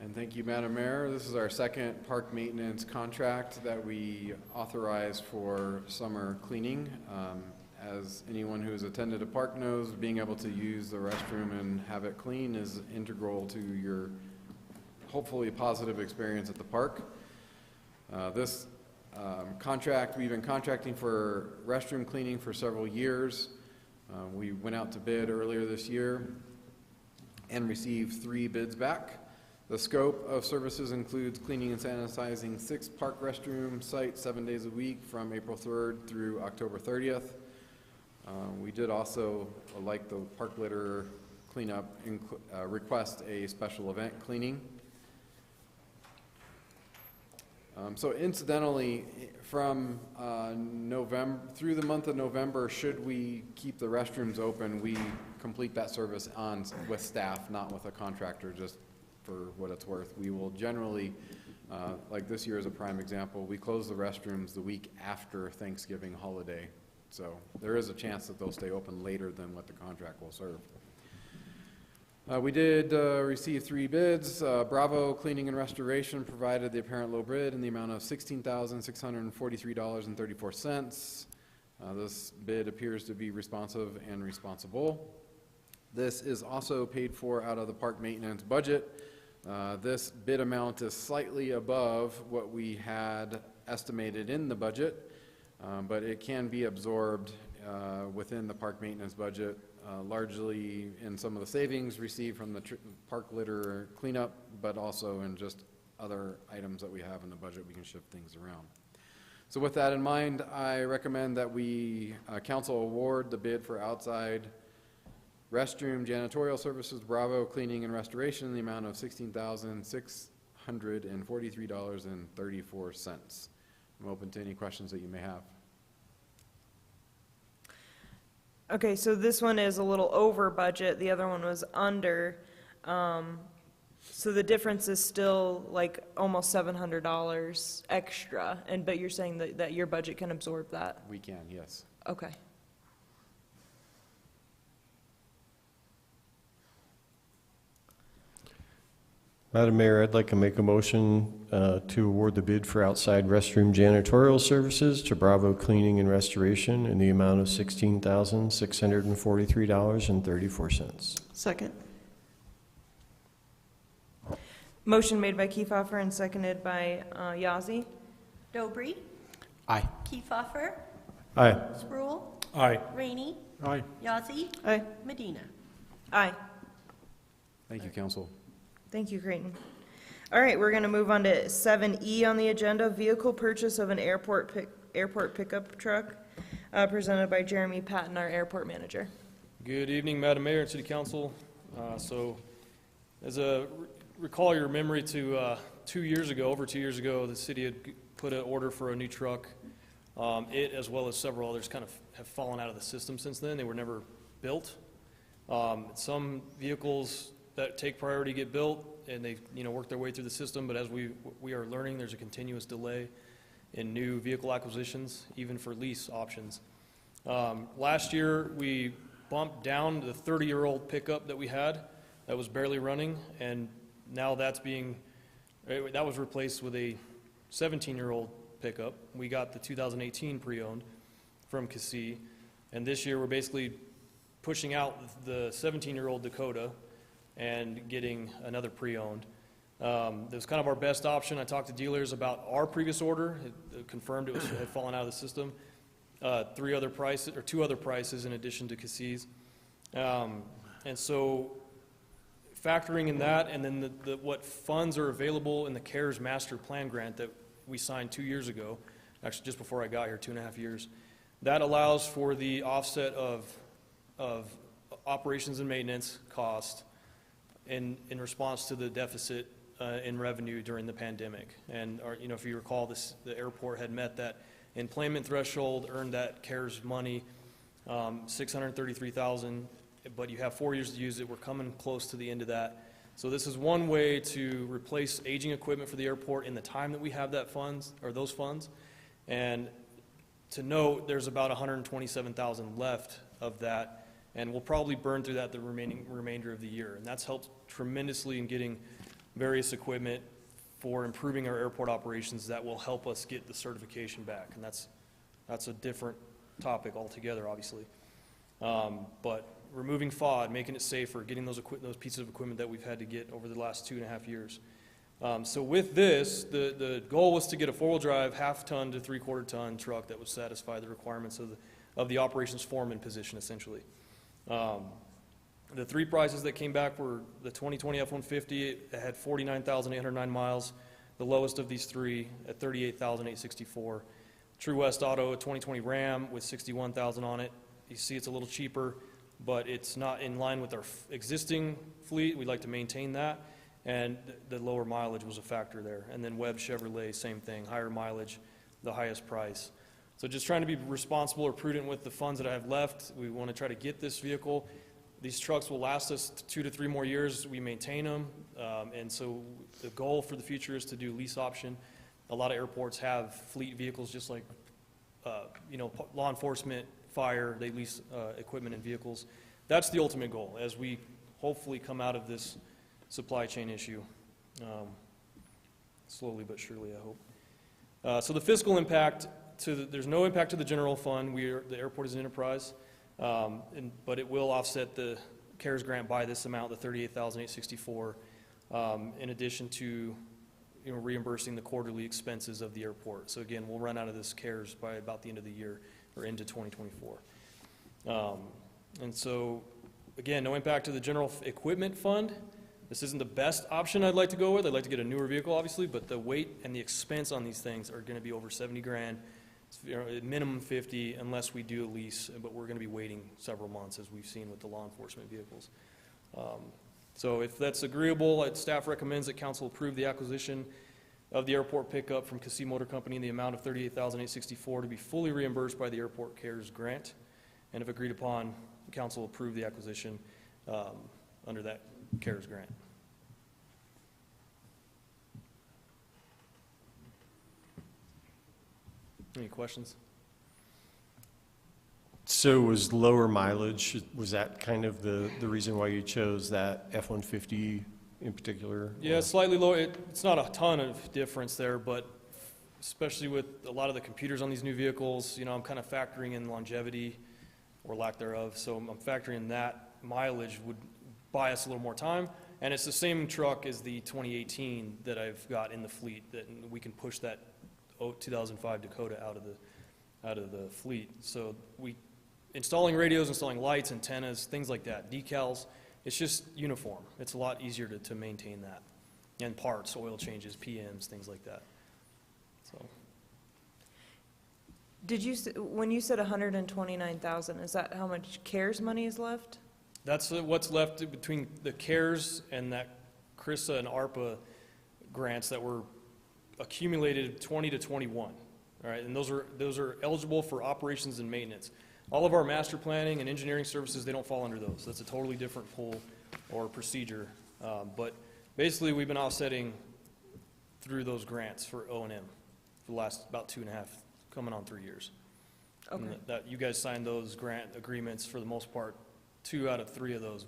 And thank you, Madam Mayor. This is our second park maintenance contract that we authorize for summer cleaning. As anyone who has attended a park knows, being able to use the restroom and have it clean is integral to your hopefully positive experience at the park. This contract, we've been contracting for restroom cleaning for several years. We went out to bid earlier this year and received 3 bids back. The scope of services includes cleaning and sanitizing 6 park restroom sites 7 days a week from April 3rd through October 30th. We did also, like the park litter cleanup, request a special event cleaning. So incidentally, from November through the month of November, should we keep the restrooms open, we complete that service with staff, not with a contractor, just for what it's worth. We will generally, like this year is a prime example, we close the restrooms the week after Thanksgiving holiday. So there is a chance that they'll stay open later than what the contract will serve. We did receive 3 bids. Bravo Cleaning and Restoration provided the apparent low bid in the amount of $16,643.34. This bid appears to be responsive and responsible. This is also paid for out of the park maintenance budget. This bid amount is slightly above what we had estimated in the budget, but it can be absorbed within the park maintenance budget, largely in some of the savings received from the park litter cleanup, but also in just other items that we have in the budget. We can shift things around. So with that in mind, I recommend that we council award the bid for outside restroom janitorial services Bravo Cleaning and Restoration in the amount of $16,643.34. I'm open to any questions that you may have. Okay, so this one is a little over budget, the other one was under. So the difference is still like almost $700 extra, but you're saying that your budget can absorb that? We can, yes. Okay. Madam Mayor, I'd like to make a motion to award the bid for outside restroom janitorial services to Bravo Cleaning and Restoration in the amount of $16,643.34. Second. Motion made by Kiefhoffer and seconded by Yazzie. Dobry. Aye. Kiefhoffer. Aye. Spruill. Aye. Rainey. Aye. Yazzie. Aye. Medina. Aye. Thank you, council. Thank you, Creighton. All right, we're going to move on to 7E on the agenda, vehicle purchase of an airport pickup truck, presented by Jeremy Patton, our airport manager. Good evening, Madam Mayor and City Council. So, as a recall your memory to over 2 years ago, the city had put an order for a new truck. It, as well as several others, kind of have fallen out of the system since then. They were never built. Some vehicles that take priority get built, and they work their way through the system, but as we are learning, there's a continuous delay in new vehicle acquisitions, even for lease options. Last year, we bumped down the 30-year-old pickup that we had that was barely running, and now that was replaced with a 17-year-old pickup. We got the 2018 pre-owned from Cassie, and this year we're basically pushing out the 17-year-old Dakota and getting another pre-owned. That was kind of our best option. I talked to dealers about our previous order. It confirmed it had fallen out of the system. 2 other prices in addition to Cassie's. And so factoring in that, and then what funds are available in the CARES Master Plan grant that we signed 2 years ago, actually just before I got here, 2.5 years, that allows for the offset of operations and maintenance cost in response to the deficit in revenue during the pandemic. And if you recall, the airport had met that employment threshold, earned that CARES money, $633,000, but you have 4 years to use it. We're coming close to the end of that. So this is one way to replace aging equipment for the airport in the time that we have those funds. And to note, there's about $127,000 left of that, and we'll probably burn through that the remainder of the year. And that's helped tremendously in getting various equipment for improving our airport operations that will help us get the certification back. And that's a different topic altogether, obviously. But removing FOD, making it safer, getting those pieces of equipment that we've had to get over the last 2.5 years. So with this, the goal was to get a four-wheel drive, half-ton to three-quarter-ton truck that would satisfy the requirements of the operations foreman position, essentially. The three prices that came back were the 2020 F-150, it had 49,809 miles, the lowest of these three at 38,864. True West Auto, a 2020 Ram with 61,000 on it. You see it's a little cheaper, but it's not in line with our existing fleet. We'd like to maintain that, and the lower mileage was a factor there. And then Webb Chevrolet, same thing, higher mileage, the highest price. So just trying to be responsible or prudent with the funds that I have left. We want to try to get this vehicle. These trucks will last us 2 to 3 more years. We maintain them, and so the goal for the future is to do lease option. A lot of airports have fleet vehicles, just like law enforcement, fire. They lease equipment and vehicles. That's the ultimate goal as we hopefully come out of this supply chain issue, slowly but surely, I hope. So the fiscal impact there's no impact to the general fund. The airport is an enterprise. But it will offset the CARES grant by this amount, the $38,864, in addition to reimbursing the quarterly expenses of the airport. So again, we'll run out of this CARES by about the end of the year or into 2024. And so again, no impact to the general equipment fund. This isn't the best option I'd like to go with. I'd like to get a newer vehicle, obviously, but the weight and the expense on these things are going to be over 70 grand. Minimum 50 unless we do a lease, but we're going to be waiting several months as we've seen with the law enforcement vehicles. So if that's agreeable, staff recommends that council approve the acquisition of the airport pickup from Cassie Motor Company in the amount of $38,864 to be fully reimbursed by the Airport CARES grant. And if agreed upon, council approve the acquisition under that CARES grant. Any questions? So was lower mileage, was that kind of the reason why you chose that F-150 in particular? Yeah, slightly lower. It's not a ton of difference there, but especially with a lot of the computers on these new vehicles, I'm kind of factoring in longevity or lack thereof. So I'm factoring in that mileage would buy us a little more time. And it's the same truck as the 2018 that I've got in the fleet, that we can push that 2005 Dakota out of the fleet. So installing radios, installing lights, antennas, things like that, decals, it's just uniform. It's a lot easier to maintain that. And parts, oil changes, PMs, things like that. So. When you said 129,000, is that how much CARES money is left? That's what's left between the CARES and that CRISA and ARPA grants that were accumulated 20 to 21, all right, and those are eligible for operations and maintenance. All of our master planning and engineering services, they don't fall under those. That's a totally different pool or procedure, but basically we've been offsetting through those grants for O&M for the last about 2.5, coming on 3 years. Okay. And that you guys signed those grant agreements for the most part, 2 out of 3 of those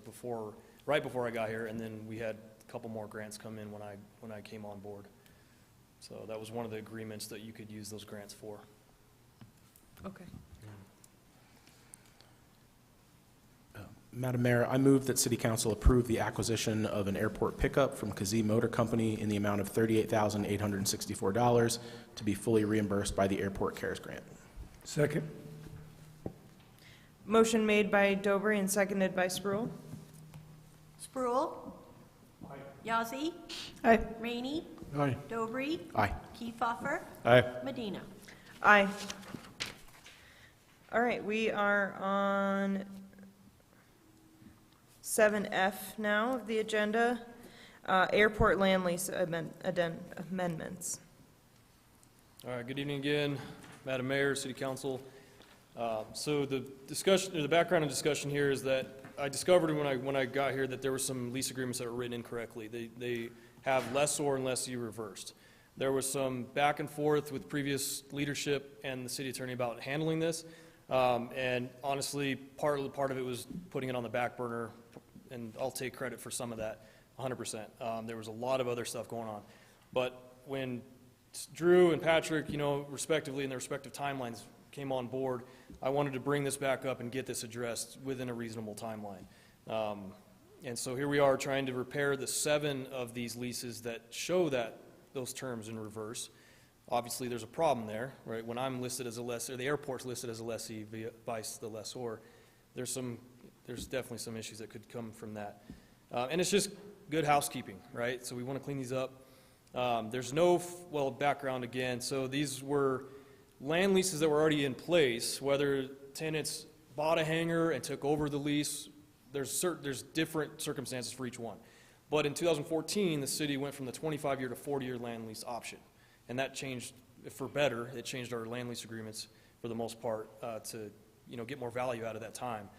right before I got here, and then we had a couple more grants come in when I came on board. So that was one of the agreements that you could use those grants for. Okay. Madam Mayor, I move that City Council approve the acquisition of an airport pickup from Cassie Motor Company in the amount of $38,864 to be fully reimbursed by the Airport CARES grant. Second. Motion made by Dobry and seconded by Spruill. Spruill. Yazzie. Aye. Rainey. Aye. Dobry. Aye. Kiefhoffer. Aye. Medina. Aye. All right, we are on 7F now of the agenda, airport land lease amendments. All right, good evening again, Madam Mayor, City Council. So the background and discussion here is that I discovered when I got here that there were some lease agreements that were written incorrectly. They have lessor and lessee reversed. There was some back and forth with previous leadership and the city attorney about handling this. And honestly, part of it was putting it on the back burner, and I'll take credit for some of that, 100%. There was a lot of other stuff going on. But when Drew and Patrick, respectively, in their respective timelines, came on board, I wanted to bring this back up and get this addressed within a reasonable timeline. And so here we are trying to repair the 7 of these leases that show that those terms in reverse. Obviously, there's a problem there, right? When I'm listed as a lessee, the airport's listed as a lessee via vice the lessor, there's definitely some issues that could come from that. And it's just good housekeeping, right? So we want to clean these up. There's no, well, background again. So these were land leases that were already in place, whether tenants bought a hangar and took over the lease. There's different circumstances for each one. But in 2014, the city went from the 25-year to 40-year land lease option. And that changed, for better, it changed our land lease agreements for the most part to, get more value out of that time.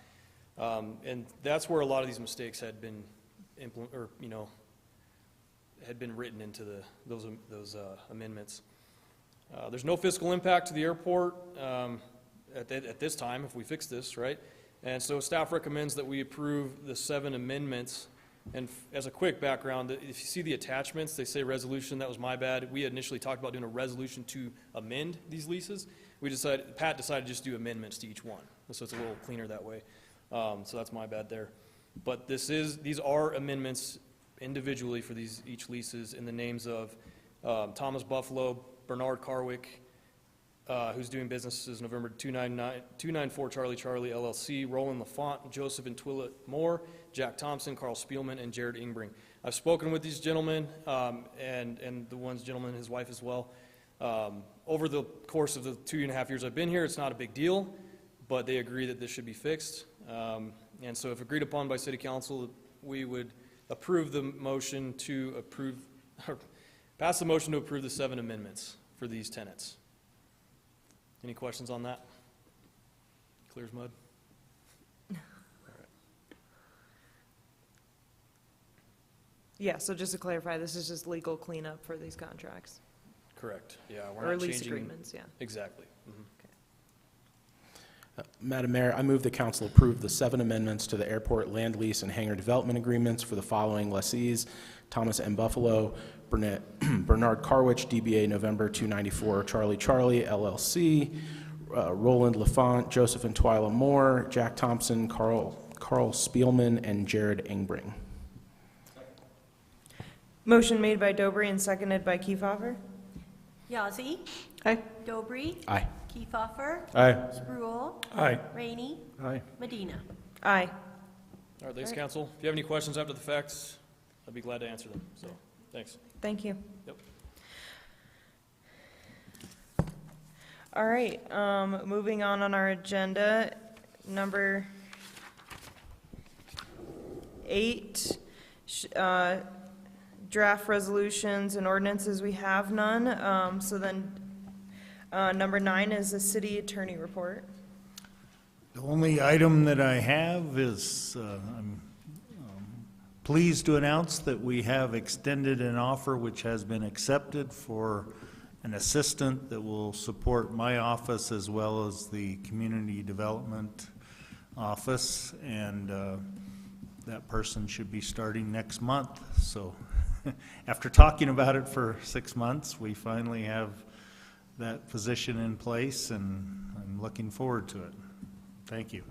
And that's where a lot of these mistakes had been had been written into those amendments. There's no fiscal impact to the airport at this time if we fix this, right? And so staff recommends that we approve the 7 amendments. And as a quick background, if you see the attachments, they say resolution. That was my bad. We had initially talked about doing a resolution to amend these leases. Pat decided to just do amendments to each one. So it's a little cleaner that way. So that's my bad there. But these are amendments individually for each leases in the names of Thomas Buffalo, Bernard Carwick, who's doing businesses November 294 Charlie Charlie LLC, Roland LaFont, Joseph and Twilla Moore, Jack Thompson, Carl Spielman, and Jared Ingbring. I've spoken with these gentlemen and the gentleman, his wife as well. Over the course of the 2.5 years I've been here, it's not a big deal, but they agree that this should be fixed. And so if agreed upon by City Council, we would approve the motion to approve, or pass the motion to approve the 7 amendments for these tenants. Any questions on that? Clear as mud? Yeah, so just to clarify, this is just legal cleanup for these contracts. Correct, yeah. We're Or not lease changing- agreements, yeah. Exactly. Mhm. Madam Mayor, I move the council approve the 7 amendments to the airport land lease and hangar development agreements for the following lessees: Thomas M. Buffalo, Bernard Carwich, DBA November 294 Charlie Charlie LLC, Roland LaFont, Joseph and Twyla Moore, Jack Thompson, Carl Spielman, and Jared Ingbring. Motion made by Dobry and seconded by Kiefhoffer. Yazzie. Aye. Dobry. Aye. Kiefhoffer. Aye. Spruill. Aye. Rainey. Aye. Medina. Aye. All right, thanks, council. If you have any questions after the facts, I'd be glad to answer them. So, thanks. Thank you. Yep. All right, moving on our agenda, number 8, draft resolutions and ordinances, we have none. So then, number 9 is the city attorney report. The only item that I have is, I'm pleased to announce that we have extended an offer which has been accepted for an assistant that will support my office as well as the community development office, and that person should be starting next month. So after talking about it for 6 months, we finally have that position in place, and I'm looking forward to it. Thank you.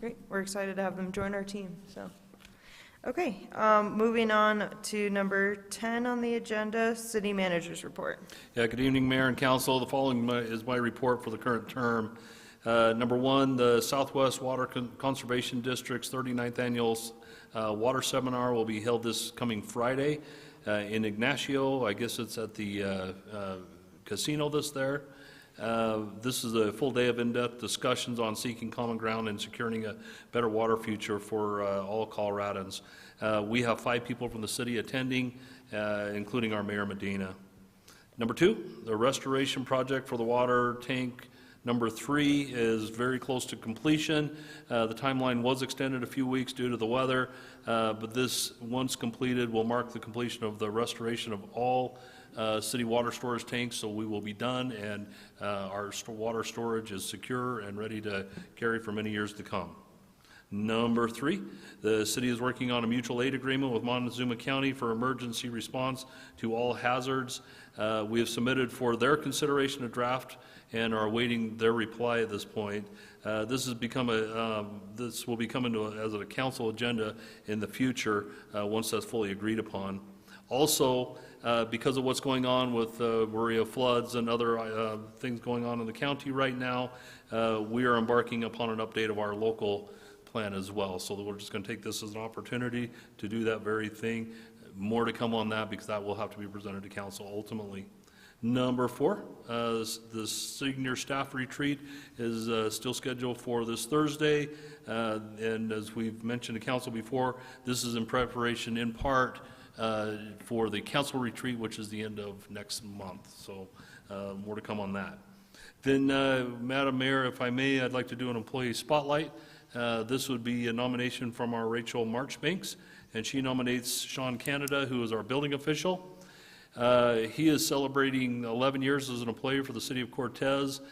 Great, we're excited to have them join our team, so. Okay, moving on to number 10 on the agenda, city manager's report. Yeah, good evening, Mayor and Council. The following is my report for the current term. Number 1, the Southwest Water Conservation District's 39th Annual Water Seminar will be held this coming Friday in Ignacio. I guess it's at the casino that's there. This is a full day of in-depth discussions on seeking common ground and securing a better water future for all Coloradans. We have 5 people from the city attending, including our Mayor Medina. Number 2, the restoration project for the water tank number 3 is very close to completion. The timeline was extended a few weeks due to the weather, but this, once completed, will mark the completion of the restoration of all city water storage tanks, so we will be done, and our water storage is secure and ready to carry for many years to come. Number 3, the city is working on a mutual aid agreement with Montezuma County for emergency response to all hazards. We have submitted for their consideration a draft and are awaiting their reply at this point. This will become as a council agenda in the future once that's fully agreed upon. Also, because of what's going on with Maria floods and other things going on in the county right now, we are embarking upon an update of our local plan as well. So we're just going to take this as an opportunity to do that very thing. More to come on that because that will have to be presented to council ultimately. Number 4, the senior staff retreat is still scheduled for this Thursday. And as we've mentioned to council before, this is in preparation in part for the council retreat, which is the end of next month. So more to come on that. Then, Madam Mayor, if I may, I'd like to do an employee spotlight. This would be a nomination from our Rachel Marchbanks, and she nominates Sean Canada, who is our building official. He is celebrating 11 years as an employee for the city of Cortez.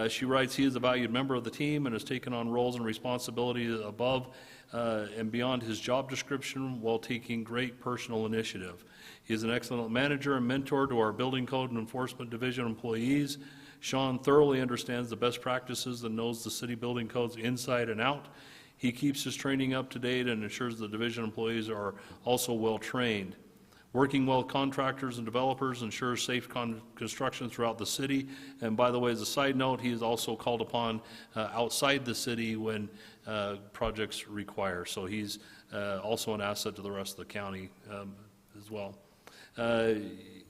She writes, he is a valued member of the team and has taken on roles and responsibilities above and beyond his job description while taking great personal initiative. He is an excellent manager and mentor to our building code and enforcement division employees. Sean thoroughly understands the best practices and knows the city building codes inside and out. He keeps his training up to date and ensures the division employees are also well trained. Working well with contractors and developers ensures safe construction throughout the city. And by the way, as a side note, he is also called upon outside the city when projects require. So he's also an asset to the rest of the county as well.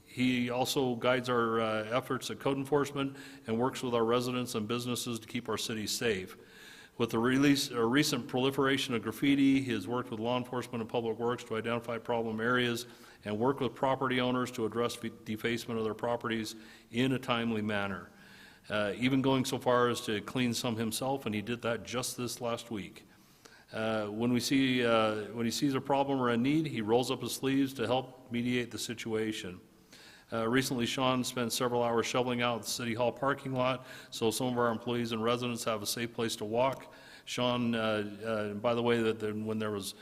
He also guides our efforts at code enforcement and works with our residents and businesses to keep our city safe. With the recent proliferation of graffiti, he has worked with law enforcement and public works to identify problem areas and work with property owners to address defacement of their properties in a timely manner. Even going so far as to clean some himself, and he did that just this last week. When he sees a problem or a need, he rolls up his sleeves to help mediate the situation. Recently, Sean spent several hours shoveling out the City Hall parking lot so some of our employees and residents have a safe place to walk. Sean, by the way, when there was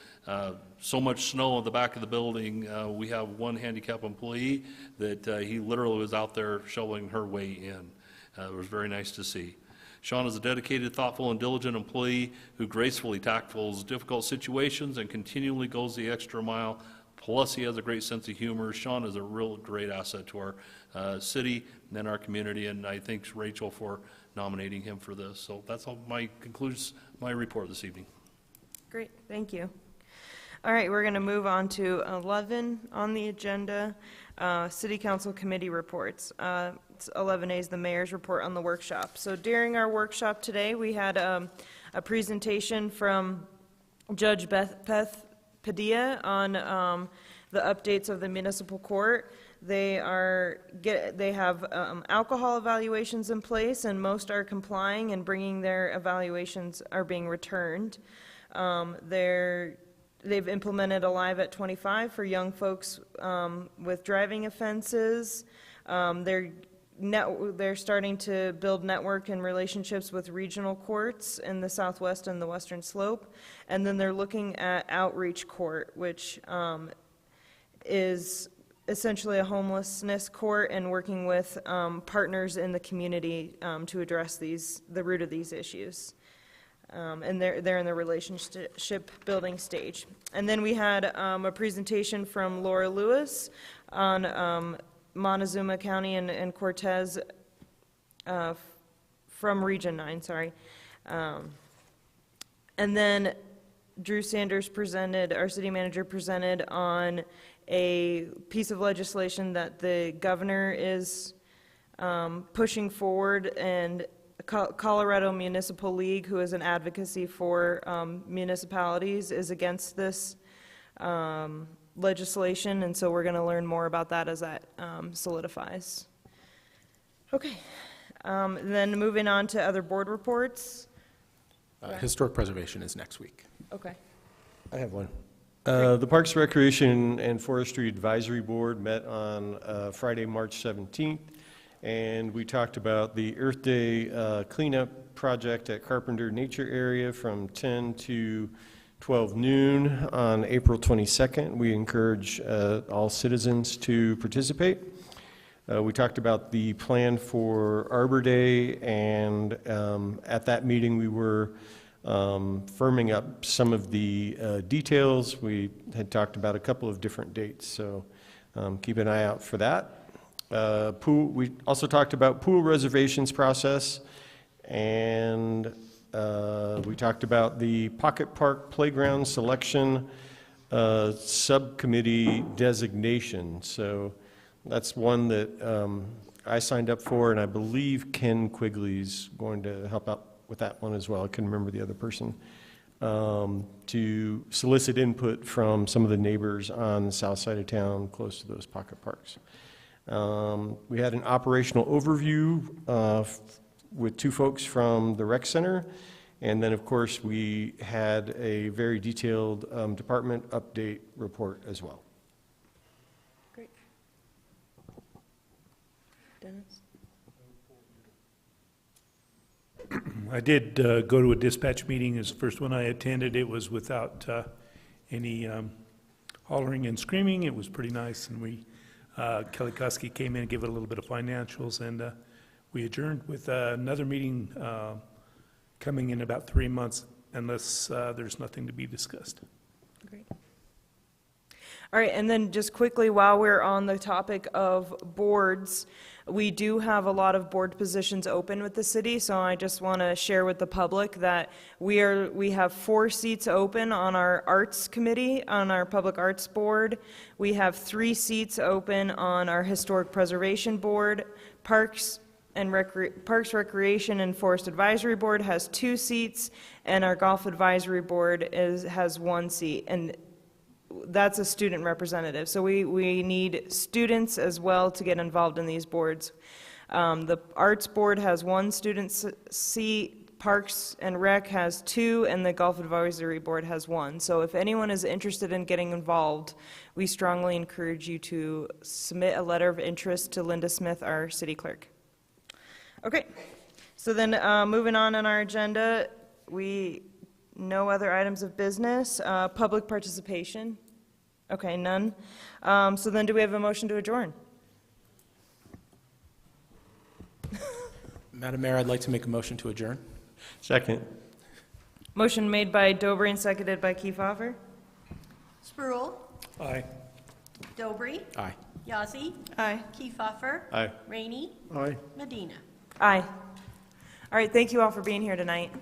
so much snow on the back of the building, we have one handicapped employee that he literally was out there shoveling her way in. It was very nice to see. Sean is a dedicated, thoughtful, and diligent employee who gracefully tackles difficult situations and continually goes the extra mile. Plus, he has a great sense of humor. Sean is a real great asset to our city and our community, and I thank Rachel for nominating him for this. So that's all concludes my report this evening. Great, thank you. All right, we're going to move on to 11 on the agenda, City Council Committee reports. 11A is the mayor's report on the workshop. So during our workshop today, we had a presentation from Judge Beth Padilla on the updates of the municipal court. They have alcohol evaluations in place, and most are complying and bringing their evaluations are being returned. They've implemented Alive at 25 for young folks with driving offenses. They're starting to build network and relationships with regional courts in the Southwest and the Western Slope. And then they're looking at Outreach Court, which is essentially a homelessness court, and working with partners in the community to address the root of these issues. And they're in the relationship building stage. And then we had a presentation from Laura Lewis on Montezuma County and Cortez from Region 9, sorry. And then Drew Sanders presented, our city manager presented on a piece of legislation that the governor is pushing forward, and Colorado Municipal League, who is an advocacy for municipalities, is against this legislation, and so we're going to learn more about that as that solidifies. Okay, then moving on to other board reports. Historic preservation is next week. Okay. I have one. The Parks, Recreation, and Forestry Advisory Board met on Friday, March 17th, and we talked about the Earth Day cleanup project at Carpenter Nature Area from 10 to 12 noon on April 22nd. We encourage all citizens to participate. We talked about the plan for Arbor Day, and at that meeting we were firming up some of the details. We had talked about a couple of different dates, so keep an eye out for that. We also talked about pool reservations process, and we talked about the Pocket Park Playground Selection Subcommittee designation. So that's one that I signed up for, and I believe Ken Quigley's going to help out with that one as well. I couldn't remember the other person. To solicit input from some of the neighbors on the south side of town close to those pocket parks. We had an operational overview with two folks from the rec center, and then of course we had a very detailed department update report as well. Great. Dennis? I did go to a dispatch meeting. It was the first one I attended. It was without any hollering and screaming. It was pretty nice, and Kelly Koski came in and gave it a little bit of financials, and we adjourned with another meeting coming in about 3 months, unless there's nothing to be discussed. Great. All right, and then just quickly, while we're on the topic of boards, we do have a lot of board positions open with the city, so I just want to share with the public that we have 4 seats open on our arts committee, on our public arts board. We have 3 seats open on our historic preservation board. Parks, Recreation, and Forest Advisory Board has 2 seats, and our Golf Advisory Board has 1 seat, and that's a student representative. So we need students as well to get involved in these boards. The Arts Board has 1 student seat, Parks and Rec has 2, and the Golf Advisory Board has 1. So if anyone is interested in getting involved, we strongly encourage you to submit a letter of interest to Linda Smith, our city clerk. Okay, so then moving on our agenda, no other items of business. Public participation? Okay, none. So then do we have a motion to adjourn? Madam Mayor, I'd like to make a motion to adjourn. Second. Motion made by Dobry and seconded by Kefauver. Spruill. Aye. Dobry. Aye. Yazzie. Aye. Kefauver. Aye. Rainey. Aye. Medina. Aye. All right, thank you all for being here tonight.